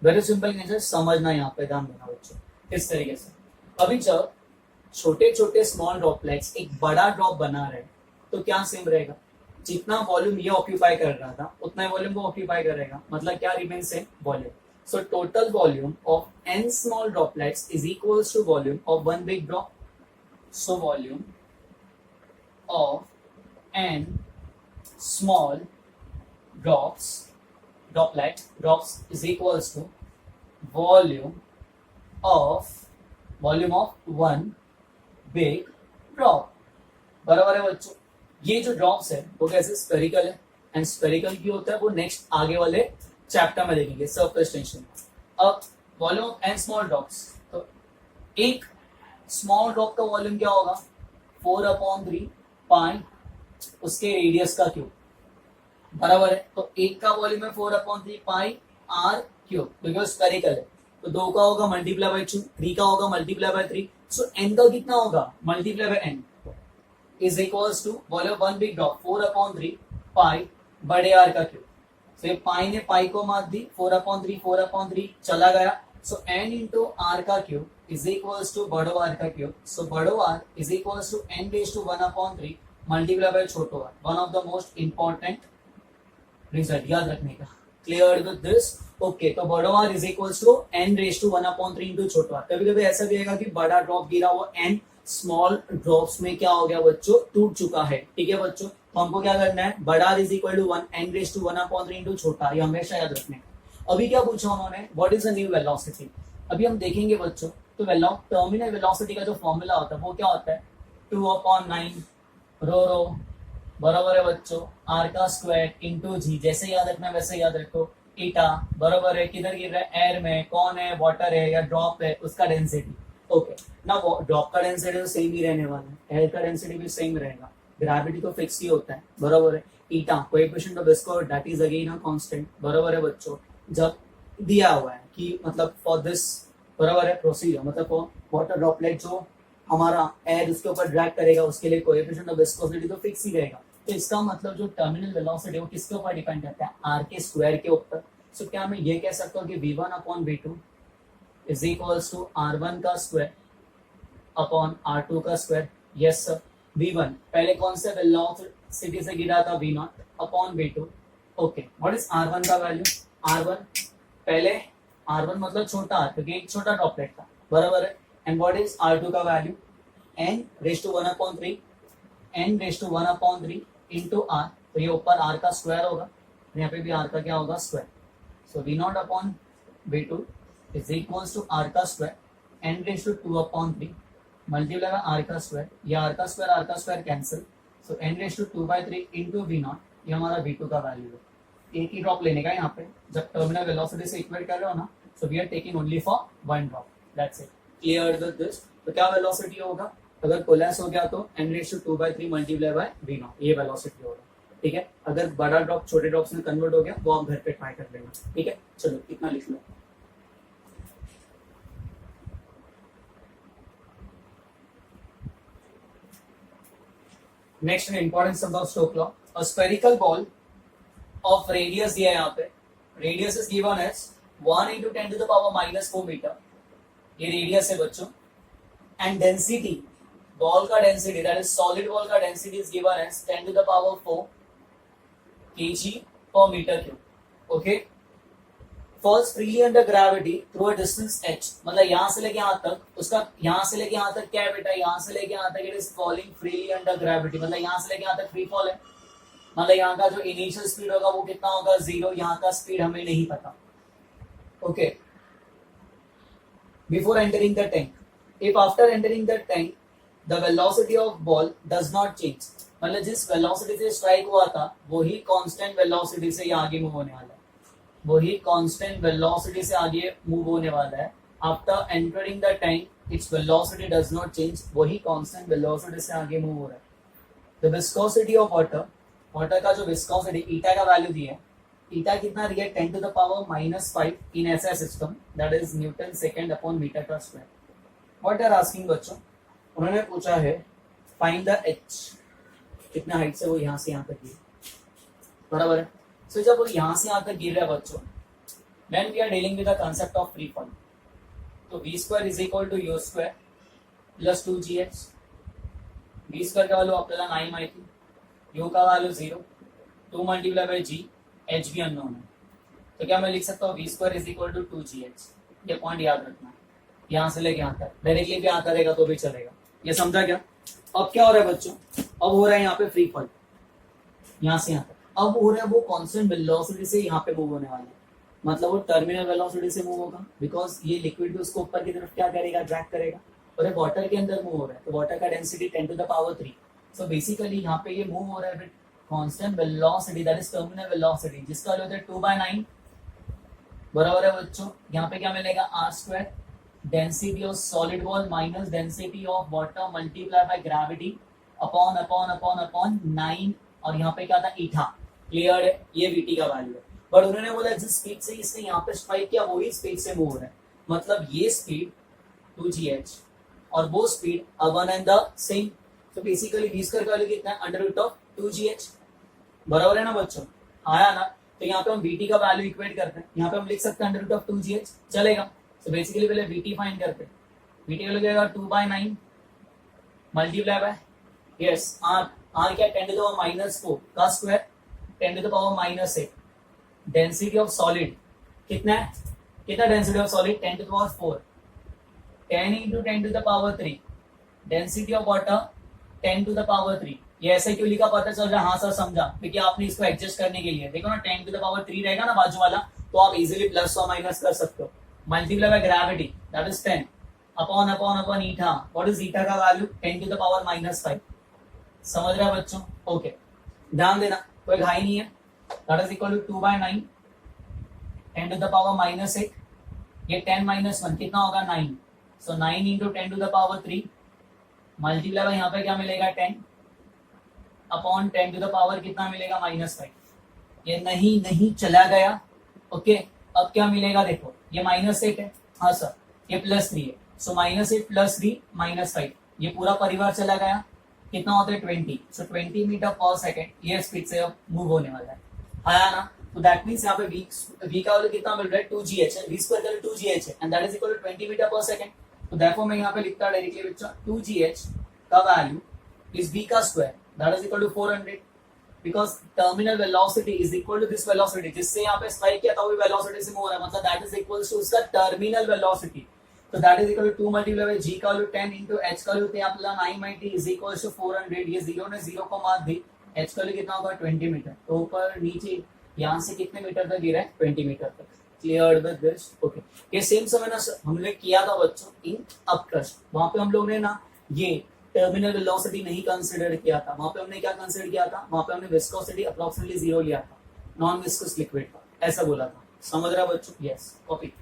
वेरी सिंपल नेचर, समझना यहाँ पे, ध्यान देना बच्चों इस तरीके से. अभी जब छोटे छोटे स्मॉल ड्रॉपलेट्स एक बड़ा ड्रॉप बना रहे तो क्या सेम रहेगा, जितना वॉल्यूम ये ऑक्यूपाई कर रहा था उतना वॉल्यूम को ऑक्यूपाई करेगा. मतलब क्या remain same, volume. So total volume of n small droplets is equals to volume of one big drop. So volume of n small drops is equals to volume of one big drop. बराबर है बच्चों. ये जो drops है वो कैसे spherical है, and spherical क्यों होता है वो नेक्स्ट आगे वाले चैप्टर में देखेंगे, सरफेस टेंशन. अब volume of n small drops, तो एक स्मॉल ड्रॉप का वॉल्यूम क्या होगा 4/3 पाई उसके रेडियस का क्यूब. बराबर है, तो एक का वॉल्यूम है 4/3 पाई आर क्यूब बिकॉज स्फेरिकल है. तो दो का होगा मल्टीप्लाई बाय 2, 3 का होगा मल्टीप्लाई बाय 3. सो n का कितना होगा multiply by n is equals to volume one big drop 4/3 pi बड़े आर का क्यूब. तो ये पाई ने पाई को मार दी, 4/3 चला गया. सो n इंटू आर का क्यूब is equals to बड़ो आर का क्यूब. सो बड़ो R is equals to n raised to 1/3 multiply by छोटो R. One of the most important result याद रखने का. Clear with this? ओके, तो बड़ो R is equals to n raised to 1/3 into छोटो R. कभी कभी ऐसा भी आएगा कि बड़ा ड्रॉप गिरा वो n स्मॉल ड्रॉप्स में क्या हो गया बच्चों, टूट चुका है. ठीक है बच्चों, तो हमको क्या करना है, बड़ा R is equal to 1 n raised to 1/3 into छोटा, ये हमेशा याद रखने का. अभी क्या पूछा उन्होंने, what is the new velocity. अभी हम देखेंगे बच्चों, तो टर्मिनल वेलोसिटी का जो फॉर्मूला होता है वो क्या होता है 2/9 रो बराबर है बच्चों आर का स्क्वायर इंटू जी. जैसे याद रखना वैसे याद रखो. ईटा बराबर है किधर गिर रहा है, एयर में. कौन है, वाटर है या ड्रॉप है, उसका डेंसिटी. ओके, ना ड्रॉप का डेंसिटी तो सेम ही रहने वाला है, एयर का डेंसिटी भी सेम रहेगा. ग्रेविटी तो फिक्स ही होता है. बराबर है. Eta coefficient of viscosity that is again a constant. बराबर है बच्चों. जब दिया हुआ है कि मतलब फॉर दिस बराबर है प्रोसीजर, मतलब वाटर ड्रॉपलेट जो हमारा एयर उसके ऊपर ड्रैग करेगा उसके लिए कोएफिशिएंट ऑफ विस्कोसिटी तो फिक्स ही रहेगा. तो इसका मतलब जो टर्मिनल वेलोसिटी वो किसके ऊपर डिपेंड करता है, आर के स्क्वायर के ऊपर. सो क्या मैं ये कह सकता हूँ कि v1/v2 is equals to r1 का स्क्वायर अपॉन r2 का स्क्वायर. यस सर, v1 पहले कौन से वेलोसिटी से गिरा था v0 upon v2. Okay, what is r1 का वैल्यू, r1 पहले r1 मतलब छोटा r क्योंकि एक छोटा ड्रॉपलेट था. बराबर है. एंड व्हाट इज r2 का value n raise to 1/3 into r. तो ये ऊपर r का स्क्वायर होगा, यहाँ पे भी r का क्या होगा square. So v0 upon v2 is equals to r का square n raise to 2/3 multiply by r का स्क्वायर. ये r का square cancel. So n raise to 2/3 into v0, ये हमारा v2 का वैल्यू है. एक ही ड्रॉप लेने का यहाँ पे, जब टर्मिनल वेलोसिटी से इक्वेट कर रहे हो ना, so we are taking only for one drop. That's it. Clear with this? तो क्या वेलोसिटी होगा अगर कोलैप्स हो गया तो n raise to 2/3 multiply by v0, ये वेलोसिटी होगा. ठीक है, अगर बड़ा ड्रॉप छोटे ड्रॉप्स में कन्वर्ट हो गया वो आप घर पे ट्राई कर लेना. ठीक है, चलो इतना लिख लो. Next importance of Stokes law. A spherical ball of radius दिया है यहाँ पे. Radius is given as 1 into 10 to the power -4 metre. ये रेडियस है बच्चों. एंड डेंसिटी, बॉल का density that is solid ball का density is given as 10 to the power 4 kg per meter cube. ओके, falls freely under gravity through a distance h, मतलब यहाँ से लेके यहाँ तक उसका, यहाँ से लेके यहाँ तक क्या है बेटा, यहाँ से लेके यहाँ तक it is falling freely under gravity, मतलब यहाँ से लेके यहाँ तक फ्री फॉल है, मतलब यहाँ का जो इनिशियल स्पीड होगा वो कितना होगा 0, यहाँ का स्पीड हमें नहीं पता. Okay, before entering the tank, if after entering the tank the velocity of ball does not change, मतलब जिस वेलोसिटी से स्ट्राइक हुआ था वही कांस्टेंट वेलोसिटी से ये आगे मूव होने वाला है, वही कांस्टेंट वेलोसिटी से आगे मूव होने वाला है. After entering the tank its velocity does not change, वही कांस्टेंट वेलोसिटी से आगे मूव हो रहा है. The viscosity of water, water का जो विस्कोसिटी ईटा का वैल्यू दिया है, ईटा कितना दिया है 10 to the power -5 इन ऐसा system, that is newton second upon metre का स्क्वायर. व्हाट आर आस्किंग बच्चों, उन्होंने पूछा है फाइंड द एच, कितना हाइट से वो यहाँ से यहाँ तक गिर, बराबर है. सो जब वो यहाँ से यहाँ तक गिर रहा है बच्चों, when we are dealing with the concept of free fall, तो v² is equal to u² plus 2gh. v² का वैल्यू आपल्याला 9 माहिती, u का value 0, 2 multiply by g, h भी अननोन है, तो क्या मैं लिख सकता हूँ v² is equal to 2gh. ये पॉइंट याद रखना है, यहाँ से लेके यहाँ तक, डायरेक्टली भी आता रहेगा तो भी चलेगा. ये समझा क्या? अब क्या हो रहा है बच्चों, अब हो रहा है यहाँ पे फ्री फॉल, यहाँ से यहाँ तक, अब हो रहा है वो कांस्टेंट वेलोसिटी से यहाँ पे मूव होने वाला है, मतलब वो टर्मिनल वेलोसिटी से मूव होगा, बिकॉज ये लिक्विड भी उसको ऊपर की तरफ क्या करेगा, ड्रैग करेगा, और ये वाटर के अंदर मूव हो रहा है, तो वाटर का density 10 to the power 3. So basically यहाँ पे ये मूव हो रहा है with constant velocity, that is terminal velocity, जिसका वैल्यू होता है 2/9, बराबर है बच्चों. यहाँ पे क्या मिलेगा, r², density of solid ball minus density of water multiply by gravity upon upon upon upon 9, और यहाँ पे क्या था, ईटा. क्लियर है, ये वीटी का वैल्यू है. बट उन्होंने बोला जिस स्पीड से इसने यहाँ पे स्ट्राइक किया वही स्पीड से मूव हो रहा है, मतलब ये स्पीड 2gh और वो speed one and the same. तो बेसिकली v² का वैल्यू कितना है, √2gh, बराबर है ना बच्चों, आया ना. तो यहाँ पे हम vt का वैल्यू इक्वेट करते हैं, यहाँ पे हम लिख सकते हैं √2gh, चलेगा. तो बेसिकली पहले vt फाइंड करते हैं, vt का लगेगा 2/9 मल्टीप्लाई बाय, यस r क्या 10 to the power -4 का square, 10 to the power -8. Density of solid कितना है, कितना density of solid 10 to the power 4, 10 into 10 to the power 3. Density of water 10 to the power 3. ये ऐसे क्यों लिखा पता चल रहा है, हाँ सर समझा, क्योंकि आपने इसको एडजस्ट करने के लिए देखो ना 10 to the power 3 रहेगा ना बाजू वाला, तो आप इजीली प्लस और माइनस कर सकते हो. Multiply by gravity that is 10 upon upon upon eta. What is eta का वैल्यू 10 to the power -5. समझ रहे हैं बच्चों? ओके, ध्यान देना, कोई घाई नहीं है. That is equal to 2/9 10 to the power -8, ये 10 - 1 कितना होगा 9. सो 9 into 10 to the power 3 multiply bye यहाँ पे क्या मिलेगा 10 अपॉन 10 to the power कितना मिलेगा -5. ये नहीं चला गया. ओके, अब क्या मिलेगा देखो, ये -8 है, हाँ सर, ये +3 है, सो -8 + 3 -5, ये पूरा परिवार चला गया, कितना होता है 20. सो 20 मीटर पर सेकेंड ये स्पीड से अब मूव होने वाला है, आया ना. तो दैट मींस यहाँ पे v का वैल्यू कितना मिल रहा है 2gh है, v² का 2gh है, and that is equal to 20 metre पर सेकेंड. तो देयरफॉर मैं यहाँ पे लिखता डायरेक्टली बच्चा 2gh का वैल्यू इज v का square, that is equal to 400, because terminal velocity is equal to this velocity, जिससे यहाँ पे स्ट्राइक किया था वही वेलोसिटी से मूव हो रहा है, मतलब दैट इज इक्वल टू उसका टर्मिनल वेलोसिटी. तो that is equal to 2 multiply by g का वैल्यू 10 into h का वैल्यू थे आपला 990 इज इक्वल टू 400. ये 0 ने 0 को मार दी, h का वैल्यू कितना होगा 20 मीटर. तो ऊपर नीचे यहाँ से कितने मीटर तक गिरा है 20 मीटर तक. Clear with this? ओके, ये सेम समय ना हमने किया था बच्चों इन अपक्रस्ट, वहां पे हम लोग ने ना ये टर्मिनल वेलोसिटी नहीं कंसीडर किया था. वहां पे हमने क्या कंसीडर किया था, वहां पे हमने विस्कोसिटी अप्रोक्सीमेटली 0 लिया था, नॉन विस्कस लिक्विड का, ऐसा बोला था. समझ रहा बच्चों? Yes, copy.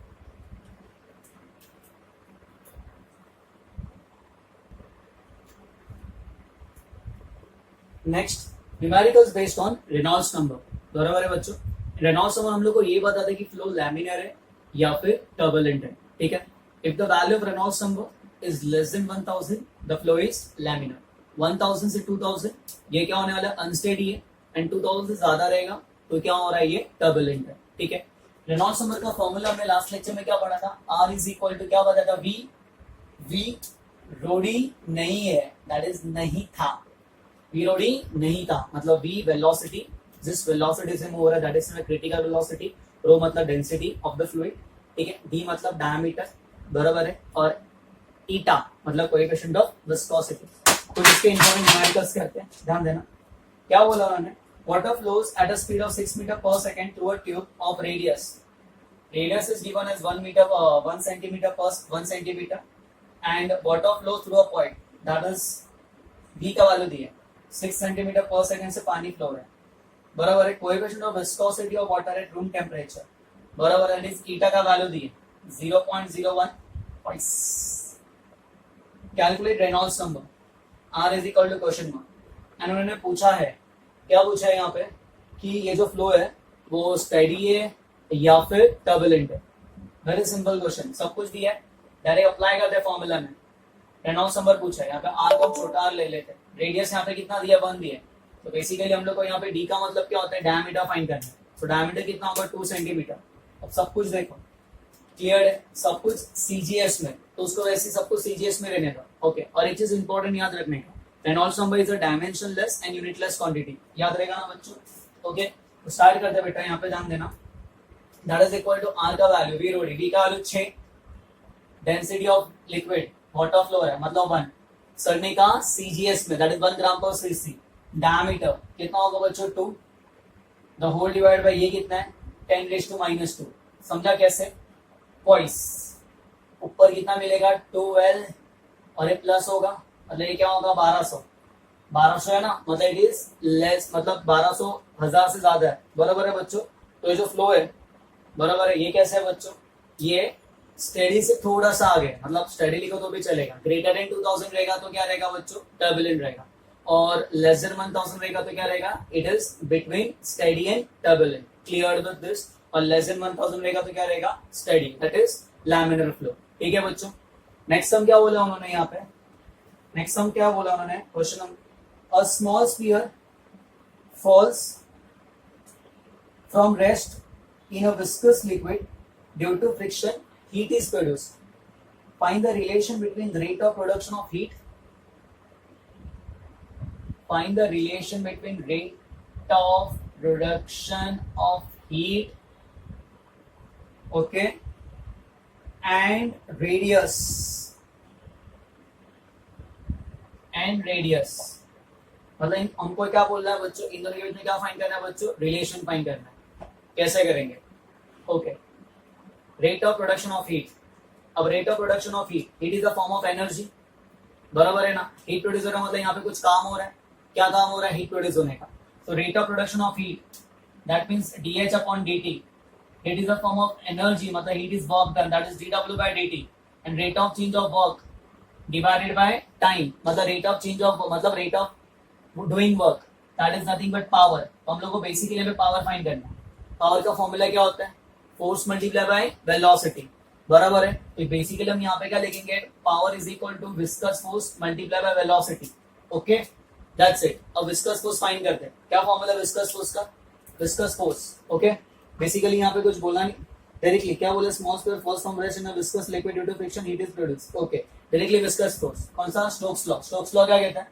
Next, numericals based on Reynolds number. बराबर है बच्चों, रेनॉल्ड्स नंबर हम लोग को ये बताता है कि फ्लो लैमिनर है या फिर टर्बुलेंट है. ठीक है, if the value of Reynolds number is less than 1000 the flow is laminar. 1000 से 2000 ये क्या होने वाला है, अनस्टेडी है, एंड 2000 से ज्यादा रहेगा तो क्या हो रहा है, ये टर्बुलेंट है. ठीक है, रेनॉल्ड्स नंबर का फॉर्मूला हमने लास्ट लेक्चर में क्या पढ़ा था, R इज इक्वल टू क्या बताया था, V रोडी नहीं है, दैट इज नहीं था, V रोडी नहीं था, मतलब V वेलोसिटी जिस वेलोसिटी से मूव हो रहा है दैट इज क्रिटिकल वेलोसिटी, रो मतलब डेंसिटी ऑफ द फ्लूइड, ठीक है, डी मतलब डायमीटर, बराबर है, और ईटा मतलब कोएफिशिएंट ऑफ विस्कोसिटी। तो इसके इंपॉर्टेंट न्यूमेरिकल्स करते हैं, ध्यान देना। क्या बोला उन्होंने, water flows at a speed of 6 metre per second through a tube of radius is given as 1 meter 1 centimeter per 1 centimeter and water flows through a point that is v का value दिया 6 centimetre पर second से पानी flow हो रहा है, बराबर है। Coefficient of viscosity of water at room temperature, बराबर है, इस ईटा का वैल्यू दिया 0.01 points. Calculate Reynolds number, r is equal to question mark, and उन्होंने पूछा है, क्या पूछा है यहाँ पे कि ये जो फ्लो है वो स्टेडी है या फिर टर्बुलेंट है। वेरी सिंपल क्वेश्चन, सब कुछ दिया है, डायरेक्ट अप्लाई करते हैं फॉर्मूला में। रेनॉल्ड्स नंबर पूछा है, यहाँ पे आर को हम छोटा आर ले लेते हैं, रेडियस यहाँ पे कितना दिया 1 दिया है, तो बेसिकली हम लोग को यहाँ पे डी का मतलब क्या होता है, डायमीटर फाइंड करना है। तो डायमीटर कितना होगा 2 सेंटीमीटर। अब सब कुछ देखो क्लियर है, सब कुछ सीजीएस में, तो उसको वैसे सब कुछ सीजीएस में रहने का, ओके। और एक चीज इंपॉर्टेंट याद रखने का, Reynolds number is a dimensionless and unitless quantity, याद रहेगा ना बच्चों, ओके। तो स्टार्ट करते हैं बेटा, यहाँ पे ध्यान देना, that is equal to r का value v rho d, v का value 6, density of liquid water flow है मतलब 1, सड़ने का cgs में that is 1 ग्राम पर cc, डायमीटर कितना होगा बच्चों 2, द होल डिवाइड बाय ये कितना है 10⁻², समझा कैसे, पॉइस ऊपर कितना मिलेगा 12 और ये प्लस होगा, मतलब ये क्या होगा 1200 है ना, मतलब इट इज लेस, मतलब 1200 1000 से ज्यादा है, बराबर है बच्चों। तो ये जो फ्लो है, बराबर है, ये कैसे है बच्चों, ये स्टेडी से थोड़ा सा आगे, मतलब स्टेडी लिखो तो भी चलेगा, ग्रेटर देन 2000 रहेगा तो क्या रहेगा बच्चों, टर्बुलेंट रहेगा, और लेस देन 1000 रहेगा तो क्या रहेगा, it is between steady and turbulent, clear with this. और लेस देन 1000 रहेगा तो क्या रहेगा, steady, that is laminar flow, ठीक है बच्चों। नेक्स्ट सम क्या बोला उन्होंने यहाँ पे, नेक्स्ट सम क्या बोला उन्होंने, question, a small sphere falls from rest in a viscous liquid due to friction, heat is produced. Find the relation between the rate of production of heat. Find the relation between rate of production of heat, okay, and radius. मतलब हमको क्या बोल रहा है बच्चों, इन दोनों के बीच में क्या फाइंड करना है बच्चों, रिलेशन फाइंड करना है। कैसे करेंगे, okay, rate of production of heat. अब rate of production of heat, heat is a form of energy, बराबर है ना, हीट प्रोड्यूस हो रहा है मतलब यहाँ पे कुछ काम हो रहा है, क्या काम हो रहा है, हीट प्रोड्यूस होने का। तो rate of production of heat that means dH upon dt, heat is a form of energy, मतलब heat is work done, that is dW by dt, and rate of change of work divided by time, मतलब rate of change of, मतलब rate of doing work, that is nothing but power. तो हम लोग को basically power find करना है। Power का formula क्या होता है, फोर्स मल्टीप्लाई बाय वेलोसिटी, बराबर है। तो बेसिकली हम यहाँ पे क्या लिखेंगे, power is equal to viscous force multiply by velocity, okay, that's it. अब विस्कस फोर्स फाइंड करते हैं, क्या फॉर्मूला विस्कस फोर्स का, विस्कस फोर्स, ओके। बेसिकली यहाँ पे कुछ बोला नहीं, डायरेक्टली क्या बोले, small sphere falls from rest in a viscous liquid due to friction, heat is produced, okay. Directly viscous force, कौन सा, स्टोक्स लॉ। स्टोक्स लॉ क्या कहता है,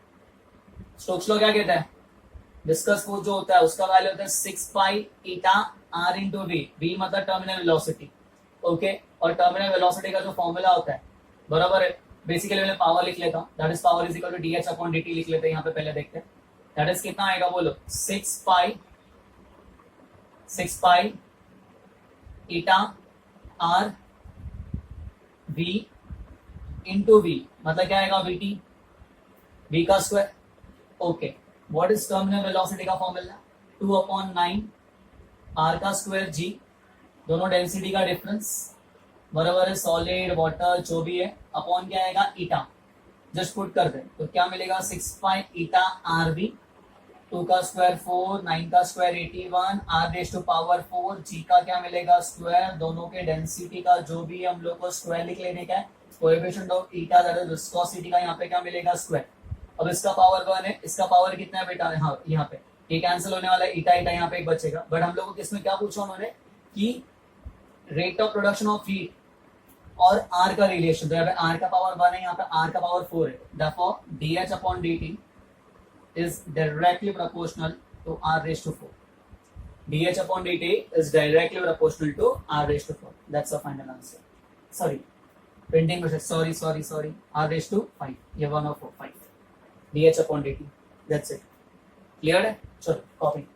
स्टोक्स लॉ क्या कहता है, विस्कस फोर्स जो होता है उसका वैल्यू होता है 6 pi eta r into we, we मतलब टर्मिनल वेलोसिटी, ओके। और टर्मिनल वेलोसिटी का जो फॉर्मूला होता है, बराबर है, बेसिकली मैं पावर लिख लेता हूँ, that is power is equal to dH upon dt लिख लेते हैं, यहाँ पे पहले देखते हैं, दैट इज कितना आएगा बोलो, 6 pi eta r v into we, मतलब क्या आएगा vt, v का square, okay. What is terminal velocity का फॉर्मूला, 2/9 r का स्क्वायर g, दोनों डेंसिटी का डिफरेंस, बराबर है, सॉलिड वाटर जो भी है, अपॉन क्या आएगा ईटा, जस्ट पुट कर दे तो क्या मिलेगा, 6 पाई ईटा आर बी, 2 का स्क्वायर 4, 9 का square 81, r raise to power 4, g का क्या मिलेगा स्क्वायर, दोनों के डेंसिटी का जो भी हम लोग को स्क्वायर लिख लेने का है, coefficient of eta that is viscosity का यहाँ पे क्या मिलेगा स्क्वायर। अब इसका पावर 1 है, इसका पावर कितना है बेटा, हाँ यहाँ पे ये कैंसिल होने वाला है, ईटा ईटा यहाँ पे एक बचेगा, बट हम लोग को किसमें क्या पूछा उन्होंने कि rate of production of heat और r का रिलेशन, तो यहाँ पे r का पावर 1 है, यहाँ पे r का पावर 4 है, therefore dH upon dt is directly proportional to r raised to 4, dH upon dt is directly proportional to r raised to 4. That's the final answer. Sorry, printing process. Sorry. R raised to 5. ये 1 और 4 5. dH upon dt. That's it. Clear है? चलो copy.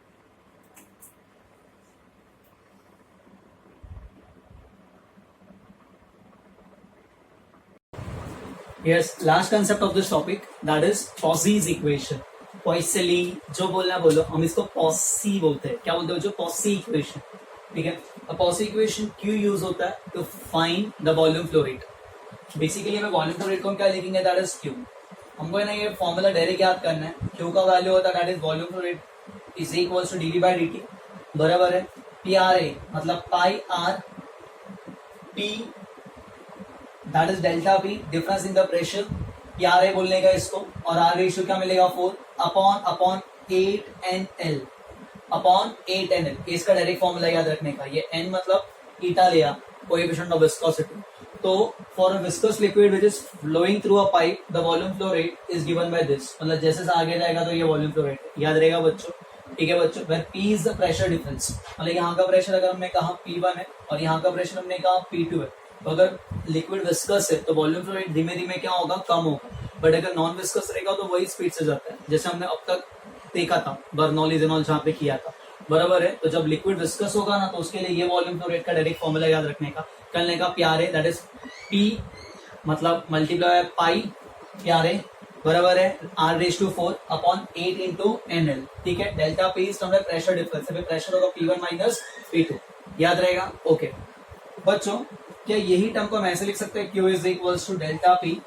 Yes, last concept of this topic, that is Cauchy's equation. पॉइसली जो बोलना बोलो, हम इसको posse बोलते हैं. क्या बोलते हो? जो पॉसी इक्वेशन. ठीक है. पॉसी इक्वेशन क्यों यूज होता है? To find the volume flow rate. Basically हमें वॉल्यूम फ्लो रेट को हम क्या लिखेंगे? That is Q. हमको है ना ये फॉर्मूला डायरेक्ट याद करना है. क्यू का वैल्यू होता है that is volume flow rate is equals to dv by d. बराबर है पी आर ए, मतलब pi R P, that is delta P, difference in the pressure. R A बोलने का इसको, और आर रेशियो क्या मिलेगा? 4 अपॉन 8NL अपॉन 8NL. इसका डायरेक्ट फॉर्मूला याद रखने का. ये n मतलब ईटा लिया, कोएफिशिएंट ऑफ विस्कोसिटी. तो for a viscous liquid which is flowing through a pipe the volume flow rate is given by this. मतलब जैसे आगे जाएगा तो ये वॉल्यूम फ्लो रेट याद रहेगा बच्चों. ठीक है बच्चों. Where P is the pressure difference. मतलब यहाँ का प्रेशर अगर हमने कहा P1 है और यहाँ का प्रेशर हमने कहा P2 है, तो अगर लिक्विड विस्कस है तो वॉल्यूम फ्लो रेट धीमे धीमे क्या होगा? कम होगा. बट अगर नॉन विस्कस रहेगा तो वही स्पीड से जाता है, जैसे हमने अब तक देखा था बर्नौली इथेनॉल जहाँ पे किया था. बराबर है. तो जब लिक्विड विस्कस होगा ना, तो उसके लिए ये वॉल्यूम फ्लो रेट का डायरेक्ट फॉर्मूला याद रखने का. करने का प्यारे, दैट इज पी मतलब मल्टीप्लाई पाई प्यारे, बराबर है R raise to 4 upon 8 into NL. ठीक है. Delta P is pressure difference. Pressure होगा P1 माइनस P2. याद रहेगा. ओके बच्चों, क्या यही टर्म को हम ऐसे लिख सकते हैं? Q is equals to delta P,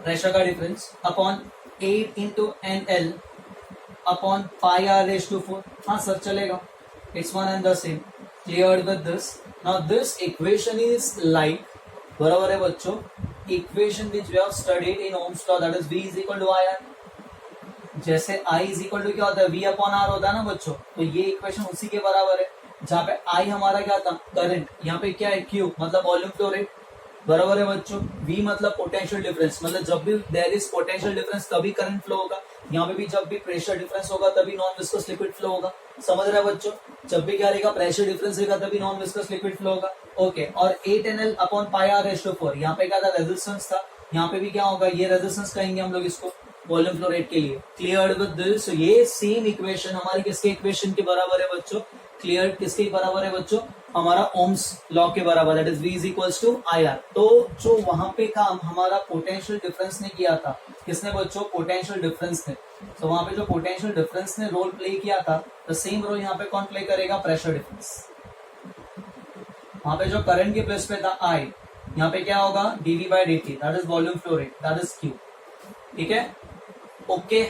pressure का difference, upon 8 into NL upon pi R raise to 4. हाँ सर चलेगा. It's one and the same. Clear with this. Now this equation is like, बराबर है बच्चों, equation which we have studied in Ohm's law, that is V is equal to I R. जैसे I is equal to क्या होता है? V upon R होता है ना बच्चों. तो ये इक्वेशन उसी के बराबर है, जहाँ पे I हमारा क्या था? करंट. यहाँ पे क्या है? Q मतलब वॉल्यूम फ्लो रेट. बराबर है बच्चों. V मतलब पोटेंशियल डिफरेंस. मतलब जब भी देयर इज पोटेंशियल डिफरेंस तभी करंट फ्लो होगा. यहाँ पे भी जब भी प्रेशर डिफरेंस होगा तभी नॉन विस्कस लिक्विड फ्लो होगा. समझ रहे हैं बच्चों? जब भी क्या रहेगा? प्रेशर डिफरेंस रहेगा तभी नॉन विस्कस लिक्विड फ्लो होगा. ओके. और 8NL upon pi R raise to 4. यहाँ पे क्या था? रेजिस्टेंस था. यहाँ पे भी क्या होगा? ये रेजिस्टेंस कहेंगे हम लोग इसको वॉल्यूम फ्लो रेट के लिए. Clear with this. ये सेम इक्वेशन हमारी किसके इक्वेशन के बराबर है बच्चों? क्लियर. किसके बराबर है बच्चों? हमारा ओम्स लॉ के बराबर, that is V is equals to IR. तो जो वहां पे काम हमारा पोटेंशियल डिफरेंस ने किया था, किसने बच्चों? पोटेंशियल डिफरेंस ने. तो वहां पे जो पोटेंशियल डिफरेंस ने रोल प्ले किया था, द सेम रोल यहाँ पे कौन प्ले करेगा? Pressure difference. वहां पे जो करंट के प्लेस पे था I, यहाँ पे क्या होगा? dV by dt, that is volume flow rate, that is Q. ठीक है. ओके.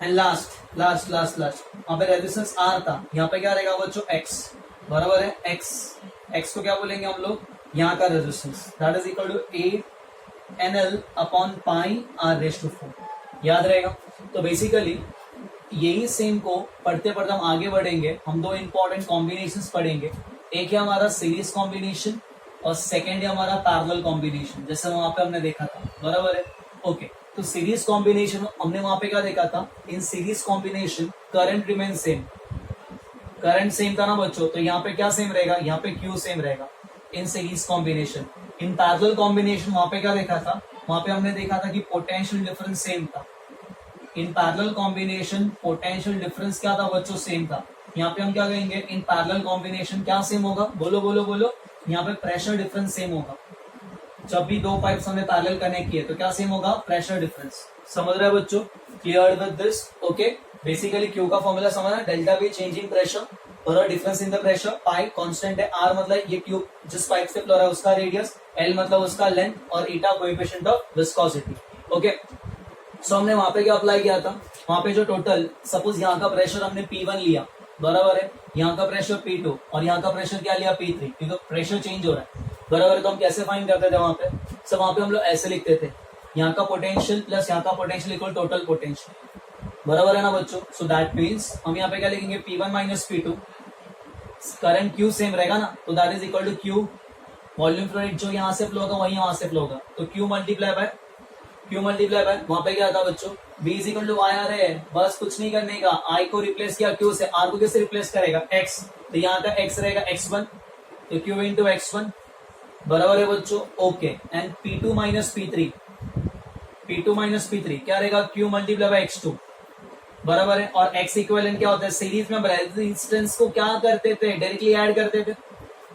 एंड लास्ट वहां पे रेजिस्टेंस R था. यहाँ पे क्या रहेगा बच्चों? X. बराबर है x को क्या बोलेंगे हम लोग? यहाँ का resistance, that is equal to 8NL upon pi R raise to 4. याद रहेगा. तो बेसिकली यही सेम को पढ़ते पढ़ते हम आगे बढ़ेंगे. हम दो इंपॉर्टेंट कॉम्बिनेशंस पढ़ेंगे. एक है हमारा सीरीज कॉम्बिनेशन और सेकेंड है हमारा पैरेलल कॉम्बिनेशन, जैसे वहां पे हमने देखा था. बराबर है. ओके. तो सीरीज कॉम्बिनेशन हमने वहां पे क्या देखा था? In series combination current remain same. Current same था ना बच्चों. तो यहाँ पे क्या सेम रहेगा? यहाँ पे Q सेम रहेगा in series combination. In parallel combination वहां पे क्या देखा था? वहां पे हमने देखा था कि पोटेंशियल डिफरेंस सेम था. In parallel combination potential difference क्या था बच्चों? सेम था. यहाँ पे हम क्या कहेंगे? इन पैरेलल कॉम्बिनेशन क्या सेम होगा? बोलो बोलो बोलो. यहाँ पे प्रेशर डिफरेंस सेम होगा. जब भी दो पाइप्स हमने पैरेलल कनेक्ट किए तो क्या सेम होगा? Pressure difference. समझ रहे हैं बच्चों? Clear with this. Okay. Basically Q का फॉर्मूला समझना, delta V change in pressure और difference in the pressure. Pi constant है, R मतलब ये ट्यूब जिस पाइप से फ्लो रहा है उसका रेडियस, L मतलब उसका लेंथ और ईटा कोएफिशिएंट ऑफ विस्कोसिटी. ओके. सो हमने वहां पे क्या अप्लाई किया था? वहां पे जो टोटल, सपोज यहाँ का प्रेशर हमने P1 लिया, बराबर है, यहाँ का प्रेशर P2 और यहाँ का प्रेशर क्या लिया? P3, क्योंकि प्रेशर चेंज हो रहा है. बराबर है. तो हम कैसे फाइंड करते थे वहां पे? सब वहां पे हम लोग ऐसे लिखते थे, यहाँ का पोटेंशियल प्लस यहाँ का पोटेंशियल इक्वल टोटल पोटेंशियल. बराबर है ना बच्चों? सो दैट मीन्स हम यहाँ पे क्या लिखेंगे? P1 minus P2. Current Q same रहेगा ना, तो that is equal to Q volume flow rate. जो यहाँ से फ्लो होगा वही वहां से फ्लो होगा, तो Q multiply by Q multiply by वहां पे क्या था बच्चों, b is equal to I R है, बस कुछ नहीं करने का, i को रिप्लेस किया q से, r को किससे रिप्लेस करेगा, x, तो यहाँ का x रहेगा x1, तो q इंटू x1 बराबर है बच्चों, okay, and p2 minus p3, p2 minus p3 क्या रहेगा, q मल्टीप्लाई बाय x2 बराबर है, और x इक्विवेलेंट क्या होता है, सीरीज में रेजिस्टेंस को क्या करते थे, डायरेक्टली ऐड करते थे,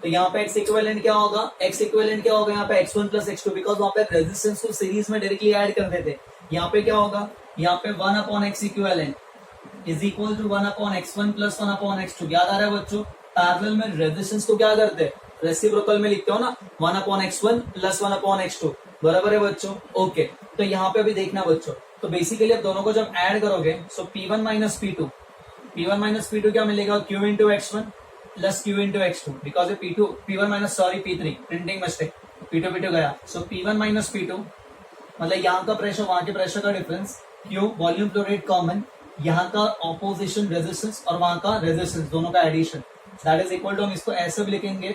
तो यहाँ पे x इक्विवेलेंट क्या होगा, x इक्विवेलेंट क्या होगा यहाँ पे x1 प्लस x2, बिकॉज वहां पे रेजिस्टेंस को सीरीज में डायरेक्टली ऐड करते थे, यहाँ पे क्या होगा, यहाँ पे 1 upon x equivalent is equal to 1 upon x1 plus 1 upon x2, याद आ रहा है बच्चों, पैरेलल में रेजिस्टेंस को क्या करते हैं, रेसिप्रोकल में लिखते हो ना, 1 upon x1 plus 1 upon x2 बराबर है बच्चों, ओके, तो यहाँ पे भी देखना बच्चों, तो बेसिकली अब दोनों को जब ऐड करोगे, सो P1 माइनस P2 क्या मिलेगा, Q into x1 plus Q into x2, because P1 minus P3 printing mistake, P2 गया, सो P1 माइनस P2 मतलब यहाँ का प्रेशर वहां के प्रेशर का difference, Q volume flow rate common, यहाँ का ऑपोजिशन रेजिस्टेंस और वहां का रेजिस्टेंस दोनों का addition, that is equal to, हम इसको ऐसे भी लिखेंगे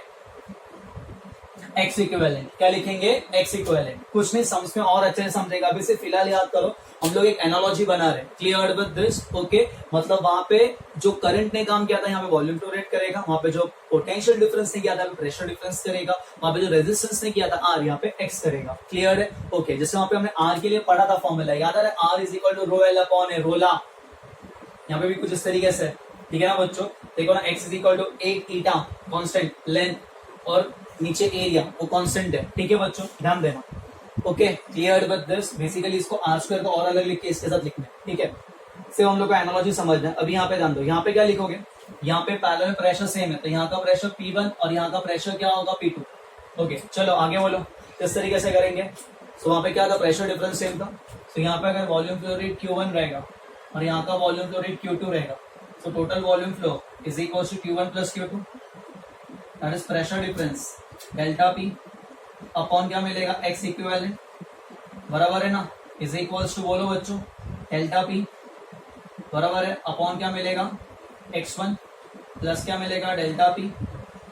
एक्स इक्विवेलेंट, क्या लिखेंगे, एक्स इक्विवेलेंट, कुछ नहीं, समझ में और अच्छे से समझेगा, अभी से फिलहाल याद करो, हम लोग एक एनालॉजी बना रहे हैं, क्लियर विद दिस, ओके, मतलब वहां पे जो करंट ने काम किया था यहाँ पे वॉल्यूम फ्लो रेट करेगा, वहां पे जो पोटेंशियल डिफरेंस ने किया था प्रेशर डिफरेंस करेगा, वहां पे जो रेजिस्टेंस ने किया था आर, यहाँ पे एक्स करेगा, क्लियर है, ओके, जैसे वहां पे हमने आर के लिए पढ़ा था फॉर्मूला, याद आ रहा है, R is equal to rho L upon A, rho L, यहाँ पे भी कुछ इस तरीके से, ठीक है ना बच्चों, देखो ना, X is equal to 8 eta constant length, और नीचे एरिया वो कांस्टेंट है, ठीक है बच्चों, ध्यान देना, okay, clear with this, basically इसको आर स्क्वायर को और अलग लिख के इसके साथ लिखना है, ठीक है, सिर्फ हम लोग को एनालॉजी समझना है, अभी यहाँ पे ध्यान दो, यहाँ पे क्या लिखोगे, यहाँ पे पैरेलल में प्रेशर सेम है, तो यहाँ का प्रेशर P1 और यहाँ का प्रेशर क्या होगा, P2, ओके, चलो आगे बोलो, किस तरीके से करेंगे, तो वहां पे क्या था, प्रेशर डिफरेंस सेम था, तो यहाँ पे अगर वॉल्यूम फ्लो रेट Q1 रहेगा और यहाँ का वॉल्यूम फ्लो रेट Q2 रहेगा, तो total volume flow is equal to Q1 plus Q2, that is pressure difference delta P upon क्या मिलेगा, एक्स इक्विवेलेंट बराबर है ना, इज इक्वल्स टू, बोलो बच्चों, डेल्टा P बराबर है अपॉन क्या मिलेगा, x1 प्लस क्या मिलेगा, डेल्टा P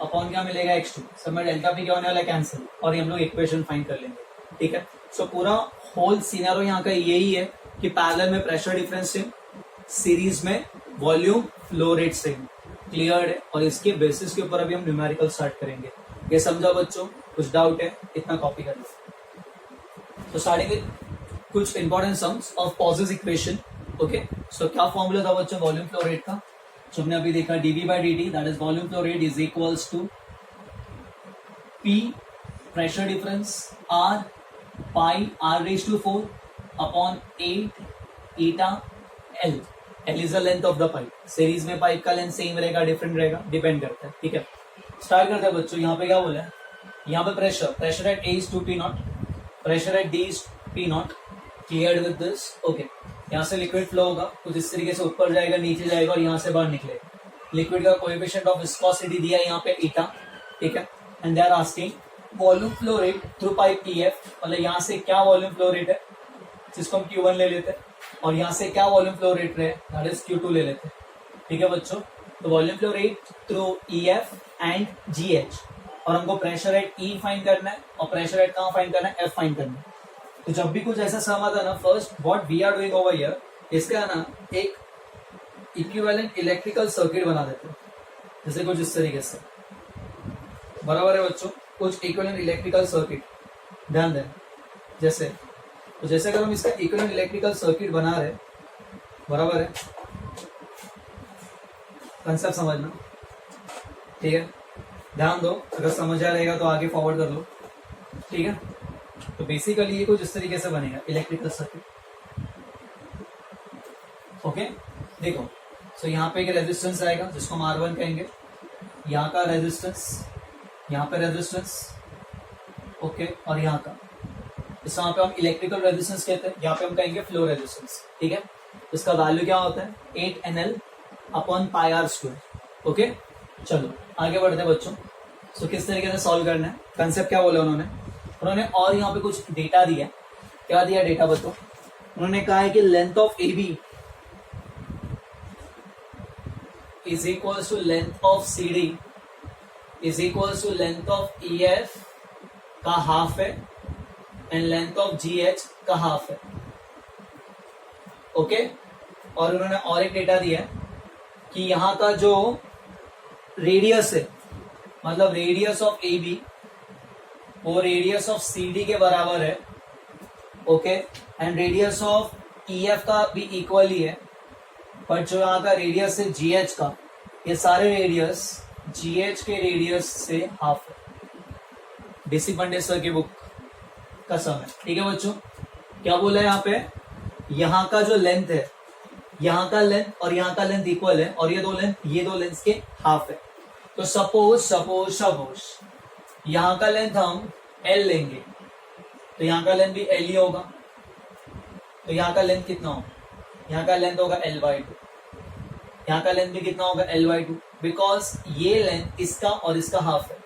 अपॉन क्या मिलेगा, x2, सब में डेल्टा P क्या होने वाला है, कैंसिल, और हम लोग इक्वेशन फाइंड कर लेंगे, ठीक है, सो पूरा होल सिनेरियो यहाँ का यही है कि पैरेलल में प्रेशर डिफरेंस सेम, सीरीज में volume flow rate same, clear है, और इसके बेसिस के ऊपर अभी हम न्यूमेरिकल स्टार्ट करेंगे, ये समझा बच्चों, कुछ डाउट है, इतना कॉपी कर लो, तो स्टार्टिंग विद कुछ important sums of Poiseuille's equation, okay, so क्या फॉर्मूला था बच्चों वॉल्यूम फ्लो रेट का, जो हमने अभी देखा, dV by dt, that is volume flow rate is equals to P pressure difference, R pi R raise to 4 upon 8 eta L, L is the length of the pipe, series में pipe का length same रहेगा, different रहेगा, depend करता है, ठीक है, start करते हैं बच्चों, यहाँ पे क्या बोला है, यहाँ पे pressure at A is 2 P not, pressure at D is P not, clear with this, okay, यहाँ से लिक्विड फ्लो होगा, कुछ इस तरीके से ऊपर जाएगा, नीचे जाएगा और यहाँ से बाहर निकलेगा, लिक्विड का कोएफिशिएंट ऑफ विस्कोसिटी दिया है यहाँ पे ईटा, ठीक है, and they are asking volume flow rate through pipe EF, मतलब यहाँ से क्या वॉल्यूम फ्लो रेट है, जिसको हम Q1 ले लेते हैं, और यहाँ से क्या वॉल्यूम फ्लो रेट है, दैट इज Q2 ले लेते हैं, ठीक है बच्चों, तो volume flow rate through EF and GH, और हमको प्रेशर एट E फाइंड करना है, और प्रेशर एट कहाँ फाइंड करना है, F फाइंड करना है, तो जब भी कुछ ऐसा सम आता है ना, first what we are doing over here, इसका ना एक इक्विवेलेंट इलेक्ट्रिकल सर्किट बना देते हैं, जैसे कुछ इस तरीके से, बराबर है बच्चों, कुछ इक्विवेलेंट इलेक्ट्रिकल सर्किट, ध्यान दें, जैसे, तो जैसे अगर हम इसका इक्विवेलेंट इलेक्ट्रिकल सर्किट बना रहे, बराबर है, कंसेप्ट समझना, ठीक है, ध्यान दो, अगर समझ आ रहेगा तो आगे फॉरवर्ड कर लो, ठीक है, तो बेसिकली ये कुछ इस तरीके से बनेगा इलेक्ट्रिकल सर्किट, ओके, देखो, सो यहाँ पे एक रेजिस्टेंस आएगा जिसको हम R1 कहेंगे, यहाँ का रेजिस्टेंस, यहाँ पे रेजिस्टेंस, ओके, और यहाँ का, इस यहाँ पे हम इलेक्ट्रिकल रेजिस्टेंस कहते हैं, यहाँ पे हम कहेंगे फ्लो रेजिस्टेंस, ठीक है, इसका वैल्यू क्या होता है, 8NL अपॉन पाई R स्क्वायर, ओके, चलो आगे बढ़ते हैं बच्चों, सो किस तरीके से सॉल्व करना है, कंसेप्ट क्या बोला उन्होंने, और यहाँ पे कुछ डेटा दिया, क्या दिया डेटा बच्चों, उन्होंने कहा है कि length of AB is equals to length of CD is equals to length of EF का हाफ है, एंड लेंथ ऑफ GH का हाफ है। ओके, और उन्होंने और एक डेटा दिया है कि यहाँ का जो रेडियस है, मतलब रेडियस ऑफ ए बी वो रेडियस ऑफ सी डी के बराबर है। Okay, and radius of E F का भी इक्वल ही है, बट जो यहाँ का रेडियस है जी एच का, ये सारे रेडियस जी एच के रेडियस से हाफ है। डीसी पंडे सर की बुक का सम है। ठीक है बच्चों, क्या बोला है यहाँ पे, यहाँ का जो लेंथ है, यहाँ का लेंथ और यहाँ का लेंथ इक्वल है, और ये दो लेंथ के हाफ है। तो सपोज यहाँ का लेंथ हम L लेंगे, तो यहाँ का लेंथ भी L ही होगा। तो यहाँ का लेंथ कितना होगा, यहाँ का लेंथ होगा L/2, यहाँ का लेंथ भी कितना होगा L/2, बिकॉज ये लेंथ इसका और इसका हाफ है।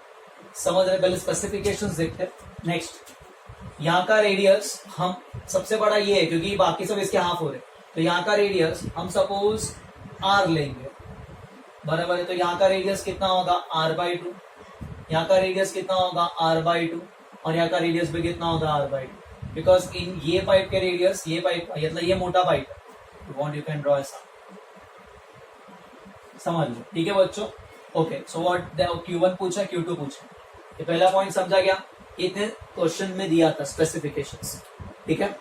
समझ रहे, पहले स्पेसिफिकेशंस देखते हैं। नेक्स्ट, यहाँ का रेडियस हम सबसे बड़ा ये है क्योंकि बाकी सब इसके हाफ हो रहे, तो यहाँ का रेडियस हम सपोज R लेंगे, बराबर है। तो यहाँ का रेडियस कितना होगा R/2, यहाँ का रेडियस कितना होगा R/2, और यहाँ का रेडियस भी कितना होगा R/2, बिकॉज इन ये पाइप के रेडियस, ये पाइप मतलब ये मोटा पाइप है, you want you can draw ऐसा, समझ लो। ठीक है बच्चों, ओके। सो व्हाट Q1 पूछा, Q2 पूछा, ये पहला पॉइंट समझा गया, इतने क्वेश्चन में दिया था स्पेसिफिकेशंस। ठीक है,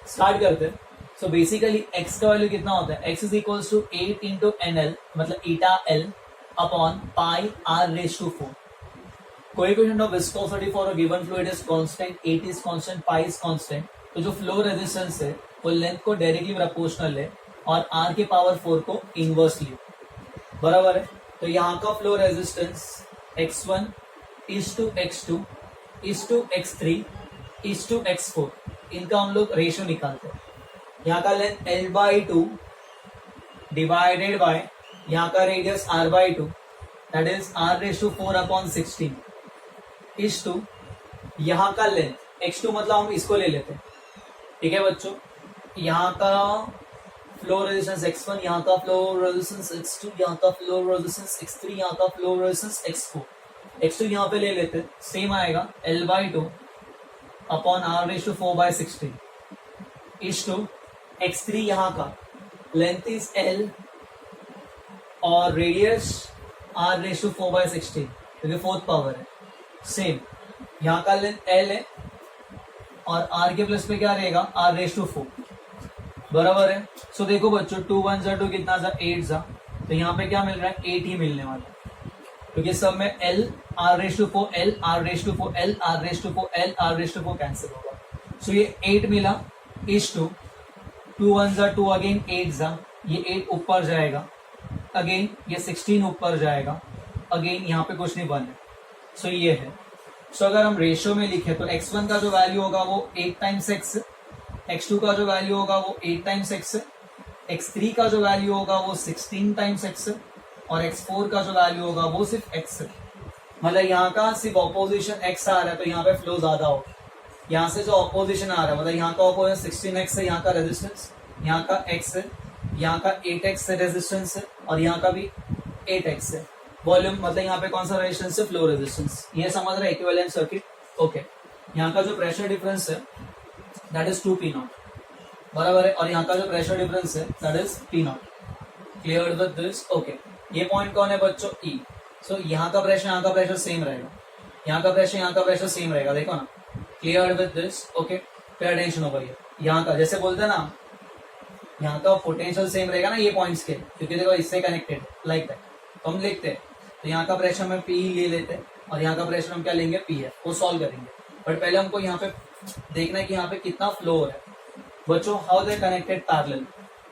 स्टार्ट करते हैं। सो बेसिकली x का वैल्यू कितना होता है, x is equals to 8 into NL मतलब eta L upon pi R/4। Coefficient of viscosity for a given fluid is constant, 8 is constant, pi is constant. तो जो फ्लो रेजिस्टेंस है वो length को डायरेक्टली प्रोपोर्शनल है और R के power 4 को इनवर्सली, बराबर है। तो यहाँ का flow resistance x1 is to x2 is to x3 is to x4, इनका हम लोग रेशियो निकालते हैं। यहाँ का लेंथ L/2 डिवाइडेड बाय यहाँ का radius R/2, that is R/4 upon 16 is to यहाँ का लेंथ x2 मतलब हम इसको ले लेते हैं। ठीक है बच्चों, यहाँ का फ्लो रेजिस्टेंस x1, यहाँ का फ्लो रेजिस्टेंस x2, यहाँ का फ्लो रेजिस्टेंस x3, यहाँ का फ्लो रेजिस्टेंस x4, x2 यहाँ पे ले लेते हैं, सेम आएगा L/2 upon R/4/16 is to x3, यहाँ का लेंथ इज L और रेडियस R/4/16 क्योंकि फोर्थ पावर है। सेम यहाँ का लेंथ L है और R के प्लस पे क्या रहेगा R/4, बराबर है। सो देखो बच्चों 2 1 जा 2 कितना जा 8 जा, तो यहाँ पे क्या मिल रहा है 8 ही मिलने वाला, क्योंकि सब में L R/4 L R/4 L R/4 L R/4 cancel होगा। सो ये 8 मिला इज टू 2 1 जा 2 अगेन 8 जा, ये 8 ऊपर जाएगा, अगेन ये 16 ऊपर जाएगा, अगेन यहाँ पे कुछ नहीं बने। सो ये है। सो अगर हम रेशियो में लिखे तो x1 का जो वैल्यू होगा वो 8 टाइम्स x, x2 का जो वैल्यू होगा वो 8 टाइम्स x, x3 का जो वैल्यू होगा वो 16 टाइम्स x, और x4 का जो वैल्यू होगा वो सिर्फ x। मतलब यहाँ का सिर्फ ऑपोजिशन x आ रहा है तो यहाँ पे फ्लो ज्यादा होगा। यहाँ से जो ऑपोजिशन आ रहा है मतलब यहाँ का ऑपोजिशन 16x है, यहाँ का रेजिस्टेंस, यहाँ का x है, यहाँ का 8x रेजिस्टेंस है, और यहाँ का भी 8x है। वॉल्यूम मतलब यहाँ पे कौन सा रेजिस्टेंस है, फ्लो रेजिस्टेंस। ये समझ रहे इक्विवेलेंट सर्किट। ओके, यहाँ का जो प्रेशर डिफरेंस है दैट इज 2p0, बराबर है, और यहाँ का जो प्रेशर डिफरेंस है that is p0। Clear with this? Okay, ये पॉइंट कौन है बच्चों, E। सो यहाँ का प्रेशर सेम रहेगा, यहाँ का प्रेशर सेम रहेगा, देखो ना। Clear with this? Okay, pay attention over here. यहाँ का जैसे बोलते हैं ना, यहाँ का पोटेंशियल सेम रहेगा ना ये पॉइंट्स के, क्योंकि देखो इससे कनेक्टेड लाइक दैट। तो हम लिखते हैं तो यहाँ का प्रेशर में P ले लेते हैं और यहाँ का प्रेशर हम क्या लेंगे, PF, वो सॉल्व करेंगे। बट पहले हमको यहाँ पे देखना है कि यहाँ पे कितना फ्लो हो रहा है। बच्चों how they connected parallel,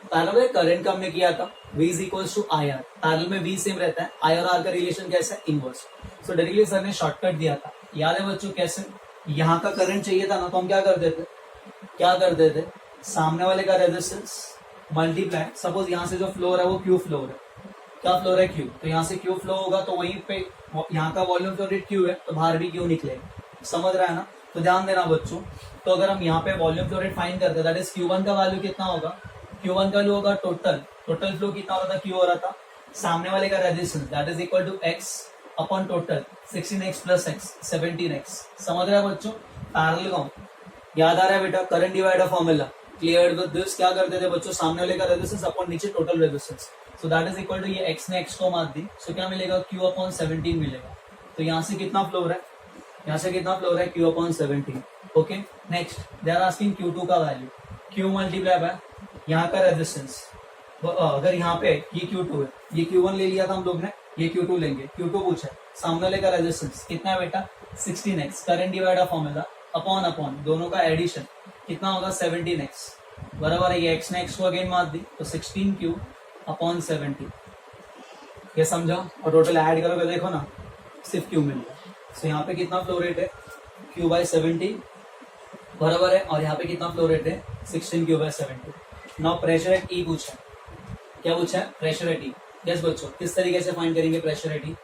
parallel current का हमने किया था V is equals to IR, parallel में V सेम रहता है, I और R का रिलेशन कैसा है, इनवर्स। सो डायरेक्टली सर ने शॉर्टकट दिया था, याद है बच्चों कैसे, यहाँ का करंट चाहिए था ना, तो हम क्या कर देते, सामने वाले का रेजिस्टेंस मल्टीप्लाई, सपोज यहाँ से जो फ्लो हो रहा है वो Q फ्लो हो रहा है, क्या फ्लो रहा है Q, तो यहाँ से Q फ्लो होगा तो वहीं पे यहाँ का वॉल्यूम फ्लो रेट Q है तो बाहर भी Q निकलेगा, समझ रहा है ना। तो ध्यान देना बच्चों, तो अगर हम यहाँ पे वॉल्यूम फ्लो रेट फाइंड करते हैं दैट इज Q1 का वैल्यू कितना होगा, Q1 का वैल्यू होगा टोटल फ्लो कितना हो रहा था, Q हो रहा था, सामने वाले का resistance that is equal to X upon total 16x plus X 17x। समझ रहे हैं बच्चों, पैरेलल का याद आ रहा है बेटा current divider formula clear with this क्या करते थे बच्चों सामने वाले का रेजिस्टेंस अपॉन नीचे total resistance so that is equal to ये x ने x को मार दी सो क्या मिलेगा q अपॉन 17 मिलेगा तो यहाँ से कितना फ्लो हो रहा है यहाँ से कितना फ्लो हो रहा है q upon 17 okay next they are asking q2 का वैल्यू q मल्टीप्लाई बाय यहाँ का रेजिस्टेंस अगर यहाँ पे ये Q2 है ये Q1 ले लिया था हम लोग ने ये Q2 लेंगे Q2 पूछा है सामने वाले का रेजिस्टेंस कितना है बेटा 16x current divider formula upon upon दोनों का एडिशन कितना होगा 17x बराबर है ये x ने x को अगेन मार दी तो 16q अपॉन 17 ये समझा और टोटल ऐड करोगे देखो ना सिर्फ q मिल गया सो यहाँ पे कितना फ्लो रेट है q बाई 17 बराबर है और यहाँ पे कितना फ्लो रेट है 16q by 17 now pressure at E पूछा है क्या पूछा है प्रेशर एट E यस बच्चों किस तरीके से फाइंड करेंगे pressure at E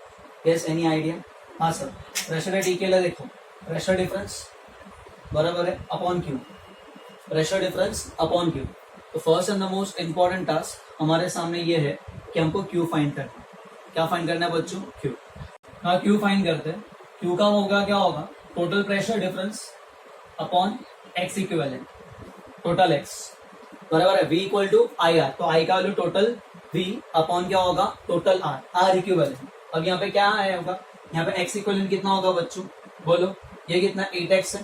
yes any idea हाँ सर प्रेशर एट E के लिए देखो प्रेशर डिफरेंस बराबर है upon Q pressure difference upon Q तो first and the most important task हमारे सामने ये है कि हमको क्यू फाइंड करना है क्या फाइंड करना है बच्चों क्यू हाँ क्यू फाइंड करते हैं क्यू का होगा क्या होगा total pressure difference upon X equivalent total X बराबर है v equal to I R तो i का वैल्यू टोटल v अपॉन क्या होगा टोटल r r इक्विवेलेंट अब यहाँ पे क्या आया होगा यहाँ पे x इक्विवेलेंट कितना होगा बच्चों बोलो ये कितना 8x है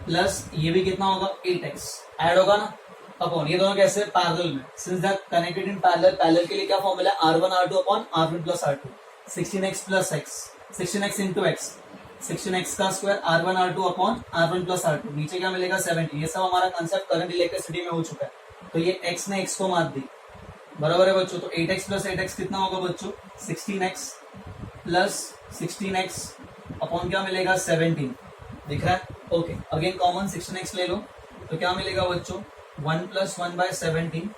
प्लस ये भी कितना होगा 8x ऐड होगा ना अपॉन ये दोनों कैसे पैरेलल में since that connected in parallel parallel के लिए क्या फॉर्मूला है r1 r2 upon r1 plus r2 16x plus x 16x into x 16x का square r1 r2 upon r1 plus r2 नीचे क्या मिलेगा 70 ये सब हमारा कंसेप्ट करंट इलेक्ट्रिसिटी में हो चुका है तो ये x ने x को मार दी बराबर है बच्चों तो 8x प्लस 8x कितना होगा बच्चों 16x प्लस 16x अपॉन क्या मिलेगा 17 दिख रहा है ओके अगेन कॉमन 16x ले लो तो क्या मिलेगा बच्चों 1 प्लस 1 बाय 17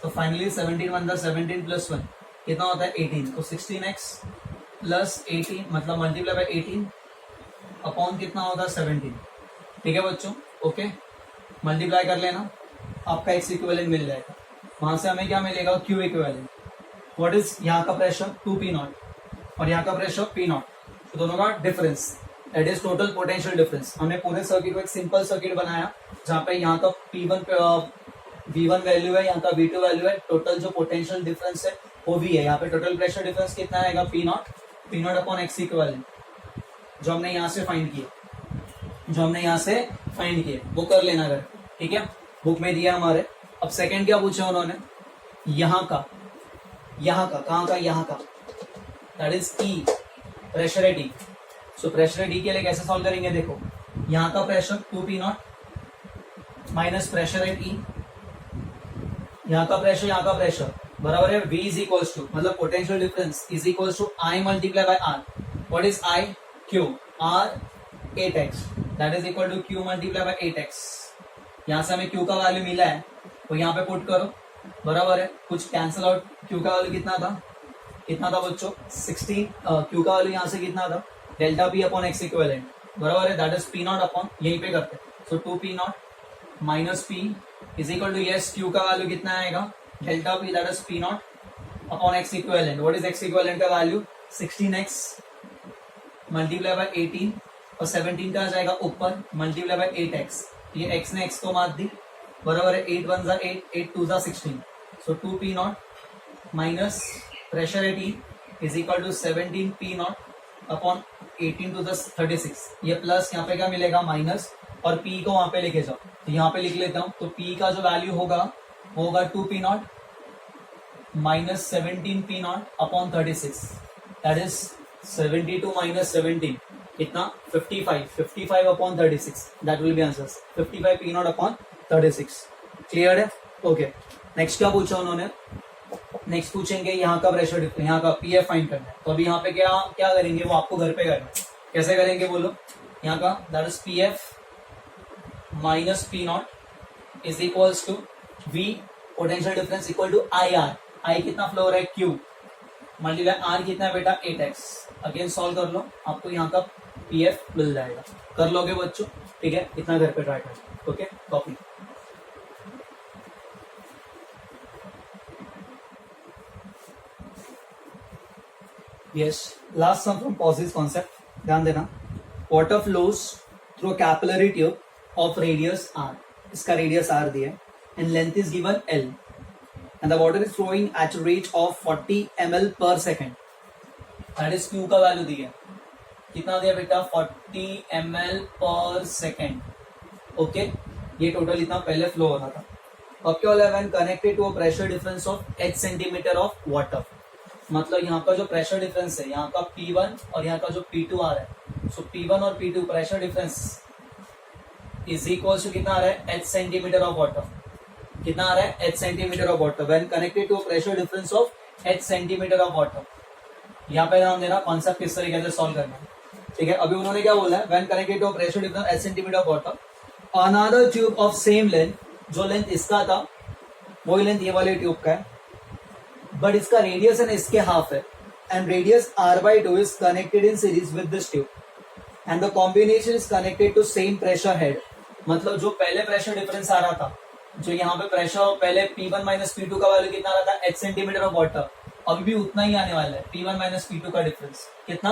तो फाइनली 17 1 द 17 प्लस 1 कितना होता है 18 तो 16x प्लस 18 मतलब मल्टीप्लाई बाय 18 अपॉन कितना होता है 17 ठीक है बच्चों ओके मल्टीप्लाई कर लेना आपका x इक्विवेलेंट मिल जाएगा वहां से हमें क्या मिलेगा q इक्विवेलेंट व्हाट इज यहाँ का प्रेशर 2p नॉट और यहाँ का प्रेशर p नॉट तो दोनों का difference that is total potential difference हमने पूरे सर्किट को एक सिंपल सर्किट बनाया जहाँ पे यहाँ का p1 v1 वैल्यू है यहाँ का v2 वैल्यू है टोटल जो पोटेंशियल डिफरेंस है वो v है यहाँ पे टोटल प्रेशर डिफरेंस कितना आएगा p not upon x equivalent जो हमने यहाँ से फाइंड किए वो कर लेना अगर ठीक है बुक में दिया हमारे अब सेकंड क्या पूछा उन्होंने यहाँ का कहाँ का यहाँ का that is E pressure at E so pressure at E के लिए कैसे सॉल्व करेंगे देखो यहाँ का pressure 2p not minus pressure at E यहाँ का प्रेशर बराबर है v इज इक्वल्स टू मतलब potential difference is equals to i multiply by r what is i q r 8x that is equal to q multiply by 8x यहाँ से हमें q का value मिला है तो यहाँ पे पुट करो बराबर है कुछ कैंसिल आउट q का वैल्यू कितना था बच्चों 16 q का वैल्यू यहाँ से कितना था delta p upon x equivalent बराबर है that is p not upon यहीं पे करते so 2p not minus p is equal to yes q का वैल्यू कितना आएगा delta p that is p not upon x equivalent what is x equivalent का value 16x multiply by 18 और 17 का आ जाएगा ऊपर मल्टीप्लाई बाय 8x ये x ने x को मार दी बराबर है 8 1 8 8 2 16 so 2p not minus pressure 18 is equal to 17p not upon 18 to the 36 ये प्लस यहाँ पे क्या मिलेगा माइनस और p को वहां पे लेके जाओ तो यहाँ पे लिख लेता हूँ तो p का जो वैल्यू होगा वो होगा 2p not minus 17p not upon 36 that is 72 minus 17 कितना 55 upon 36 that will be answers 55 p not upon 36 clear है ओके नेक्स्ट क्या पूछा उन्होंने नेक्स्ट पूछेंगे यहाँ का प्रेशर डिफरेंस यहाँ का पीएफ फाइंड करना है तो अभी यहाँ पे क्या करेंगे वो आपको घर पे करना है कैसे करेंगे बोलो यहाँ का that is PF minus P not is equals to V potential difference equal to I R I कितना फ्लो हो रहा है क्यू मल्टीप्लाई आर कितना है बेटा 8x अगेन सॉल्व कर लो आपको यहाँ का पीएफ मिल जाएगा कर लोगे बच्चों ठीक है इतना घर पे ट्राई करें okay copy yes last sum from positive concept ध्यान देना water flows through capillary tube of radius r. इसका radius r दिया है and length is given L and the water is flowing at a rate of 40 ml per second. That is Q का value दिया है, कितना दिया बेटा 40 ml per second. Okay, ये टोटल इतना पहले फ्लो हो रहा था. अब क्या होगा when connected to a pressure difference of h centimetre of water. मतलब यहाँ का जो प्रेशर डिफरेंस है, यहाँ का P1 और यहाँ का जो P2 आ रहा है, सो P1 और P2 pressure difference is equal to कितना आ रहा है h सेंटीमीटर ऑफ वाटर. कितना आ रहा है h centimetre of water when connected to a pressure difference of h centimetre of water. यहाँ पे ध्यान देना कॉन्सेप्ट किस तरीके से सॉल्व करना है. ठीक है, अभी उन्होंने क्या बोला है when connected to a pressure difference h centimetre of water, another tube of same length, जो लेंथ इसका था वही लेंथ ये वाले ट्यूब का है, बट इसका रेडियस है ना इसके हाफ है, and radius r/2 is connected in series with this tube and the combination is connected to same pressure head. मतलब जो पहले प्रेशर डिफरेंस आ रहा था, जो यहाँ पे प्रेशर पहले P1 माइनस P2 का वैल्यू कितना आ रहा था h सेंटीमीटर ऑफ वाटर, अभी भी उतना ही आने वाला है. P1 माइनस P2 का डिफरेंस कितना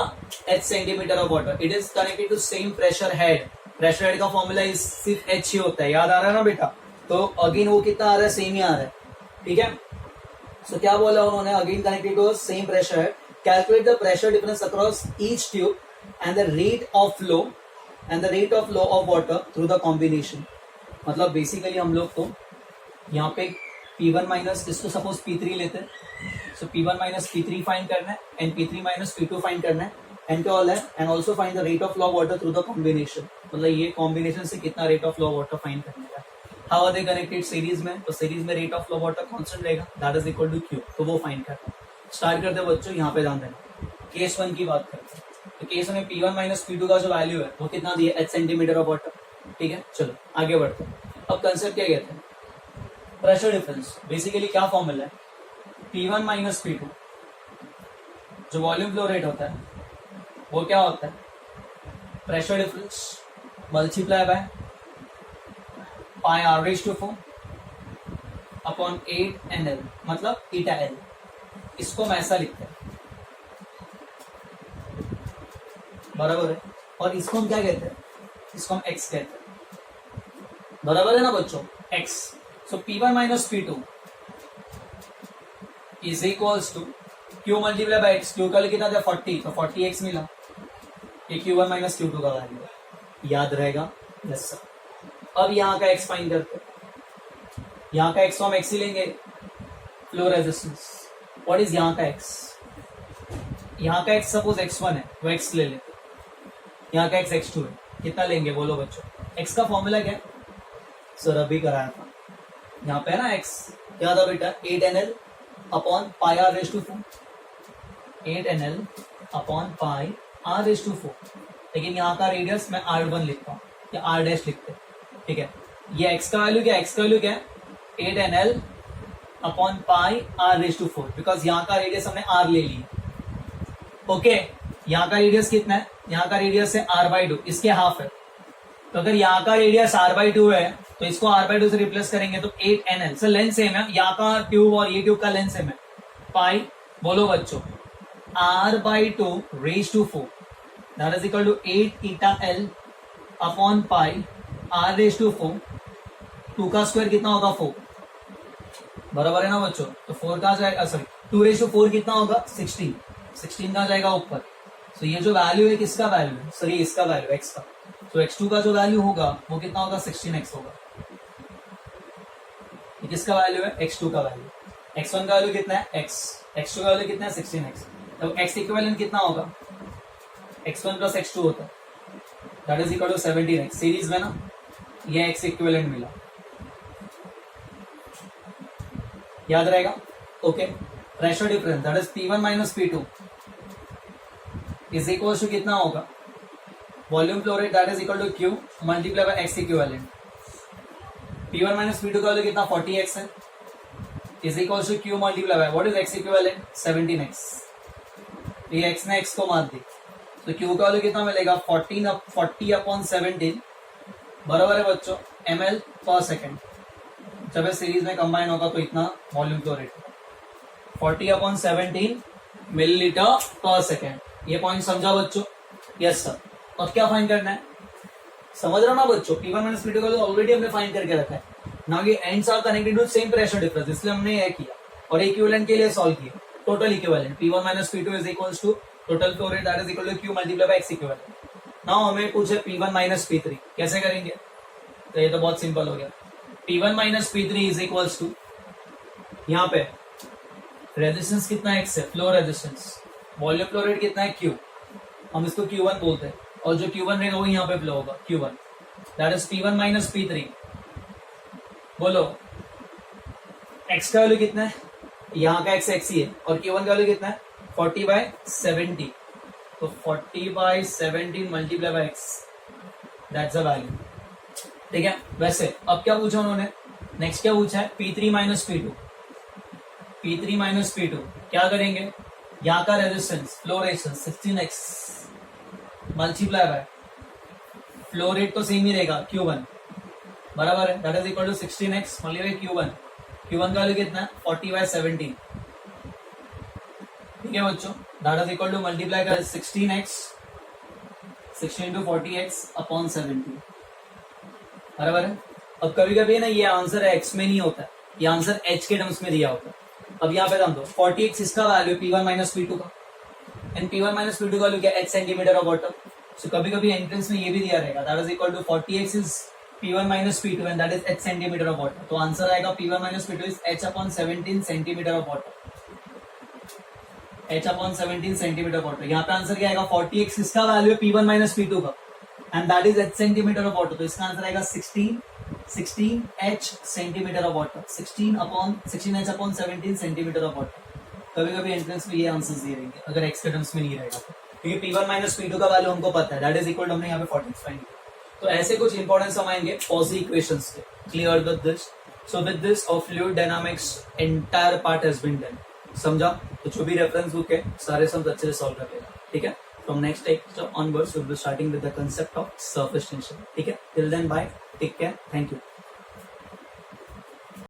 h centimetre of water. It is connected to same pressure head. Pressure head का फॉर्मूला सिर्फ h ही होता है, याद आ रहा है ना बेटा. तो अगेन वो कितना आ रहा है, सेम ही आ रहा है. ठीक है, सो क्या बोला उन्होंने, again connected to same pressure head, calculate the pressure difference across each tube and the rate of flow of water through the combination. मतलब बेसिकली हम लोग तो यहाँ पे P1 माइनस इसको सपोज P3 लेते हैं, सो P1 माइनस P3 फाइंड करना है and P3 minus P2 find करना है एंड क्या है, and also find the rate of flow of water through the combination. मतलब ये कॉम्बिनेशन से कितना rate of flow of water find करने का. How are they connected, series में, तो सीरीज में rate of flow of water constant रहेगा, that is equal to Q. तो वो फाइंड करना है. स्टार्ट करते हैं बच्चों, यहाँ पे ध्यान देना. केस 1 की बात करते हैं. तो केस में P1 माइनस P2 का जो वैल्यू है वो कितना दिया h सेंटीमीटर ऑफ वाटर. ठीक है, चलो आगे बढ़ते हैं. अब कंसेप्ट क्या कहते हैं, प्रेशर डिफरेंस. बेसिकली क्या फॉर्मूला है, P1 माइनस P2 जो वॉल्यूम फ्लो रेट होता है वो क्या होता है, pressure difference multiply by pi r/4 upon 8nl, मतलब ईटा l. इसको हम ऐसा लिखते हैं, बराबर है. और इसको हम क्या कहते हैं, इसको हम x कहते हैं, बराबर है ना बच्चों, x. So P1 minus P2 is equals to Q multiply by x. Q का कितना था 40, तो 40x मिला. ये Q1 माइनस Q2 का वैल्यू है, याद रहेगा. Yes sir. अब यहाँ का x फाइंड करते हैं. यहाँ का x तो हम x ही लेंगे, फ्लो रेजिस्टेंस. व्हाट इज यहाँ का x, यहाँ का x सपोज x1 है वो x ले लेते. यहाँ का x x2 है, कितना लेंगे बोलो बच्चों. x का फॉर्मूला क्या है, सर अभी कराया था. यहाँ पे है ना x क्या था बेटा, 8nl upon pi r/4. 8nl upon pi r/4. लेकिन यहाँ का रेडियस मैं r1 लिखता हूँ या r डैश लिखते हैं. ठीक है, ये x का वैल्यू क्या है, x का वैल्यू क्या है 8nl upon pi r/4, because यहाँ का रेडियस हमने r ले लिया. ओके, यहाँ का रेडियस कितना है, यहाँ का रेडियस है r/2, इसके हाफ है. तो अगर यहाँ का रेडियस r/2 है तो इसको r/2 से रिप्लेस करेंगे तो 8nl. सर लेंथ सेम है, यहाँ का ट्यूब और ये ट्यूब का लेंथ सेम है. पाई बोलो बच्चों, r/2/4 that is equal to 8 eta l upon pi r/4. 2 का स्क्वायर कितना होगा 4, बराबर है ना बच्चों. तो 4 कहाँ जाएगा, सॉरी 2/4 कितना होगा 16. 16 कहाँ जाएगा ऊपर. तो ये जो वैल्यू है किसका वैल्यू है, सर ये इसका वैल्यू x का. तो x2 का जो वैल्यू होगा वो कितना होगा 16x होगा. ये किसका वैल्यू है, x2 का वैल्यू. x1 का वैल्यू कितना है x, x2 का वैल्यू कितना है 16x. तो x इक्विवेलेंट कितना होगा, x1 प्लस x2 होता है, that is equal to 17x. Series में ना ये x इक्विवेलेंट मिला, याद रहेगा. Okay, pressure difference that is P1 minus P2 is equal to कितना होगा, volume flow rate that is equal to Q multiply by x equivalent. P1 minus P2 का value कितना 40x है, is equal to Q multiply by what is x equivalent 17x. ये x ने x को मार दी, तो Q का value कितना मिलेगा 40 अपॉन 17, बराबर है बच्चों ml पर सेकेंड. जब ये सीरीज में कंबाइन होगा तो इतना volume flow rate 40 upon 17 millilitre पर सेकेंड. ये पॉइंट समझा बच्चों. Yes sir. अब क्या फाइंड करना है, समझ रहा ना बच्चों, P1 माइनस P2 का ऑलरेडी हमने फाइंड करके रखा है. नाउ ये ends are connected to same pressure difference, इसलिए हमने ये किया और इक्विवेलेंट के लिए सॉल्व किया. Total equivalent P1 minus P2 is equals to total flow rate that is equal to Q multiply by X equivalent. Now हमें पूछे P1 माइनस P3 कैसे करेंगे, तो ये तो बहुत सिंपल हो गया. P1 minus P3 is equals to, यहाँ पे रेजिस्टेंस कितना है X है, flow resistance, volume flow rate कितना है Q, हम इसको Q1 बोलते हैं और जो Q1 रहेगा वो यहाँ पे फ्लो होगा Q1, that is P1 minus P3. बोलो X का वैल्यू कितना है, यहाँ का X ही है और Q1 का वैल्यू कितना है 40/70, तो 40/70 multiply by X, that's the value. ठीक है. वैसे अब क्या पूछा उन्होंने, नेक्स्ट क्या पूछा है P3 minus P2. P3 minus P2 क्या करेंगे, यहाँ का resistance flow resistance 16x multiply by flow rate तो सेम ही रहेगा Q1 बराबर है, that is equal to 16x multiply Q1. Q1 का वैल्यू कितना है 40/70. ठीक है बच्चों, that is equal to multiply कर 16x 16 टू 40x अपॉन 70 बराबर है. अब कभी कभी ना ये आंसर x में नहीं होता, ये आंसर h के टर्म्स में दिया होता है. अब यहाँ पे ध्यान दो 40x इसका वैल्यू P1 माइनस P2 का, एंड P1 माइनस P2 का वैल्यू क्या h centimetre of water. So कभी कभी एंट्रेंस में ये भी दिया रहेगा, that is equal to 40x is P1 minus P2 and that is h centimetre of water. तो आंसर आएगा P1 minus P2 is h upon 17 centimetre of water, h upon 17 centimetre of water. यहाँ पे answer क्या आएगा 40x इसका value P1 minus P2 का and that is h centimetre of water. तो इसका आंसर आएगा 16h centimetre of water, 16h upon 17 centimetre of water. कभी कभी एंट्रेंस में ये आंसर्स दिए रहेंगे अगर x के टर्म्स में नहीं रहेगा तो, क्योंकि P1 माइनस P2 का वैल्यू हमको पता है, दैट इज इक्वल टू हमने यहाँ पे 40 फाइंड किया. तो ऐसे कुछ इंपॉर्टेंट सम आएंगे पॉजी इक्वेशंस के. Clear with this? So with this of fluid dynamics entire part has been done. समझा? तो जो भी रेफरेंस बुक है सारे सम्स अच्छे से सॉल्व कर लेगा. ठीक है. From next lecture onwards, we'll be starting with the concept of surface tension. ठीक है. Till then, bye. Take care. Thank you.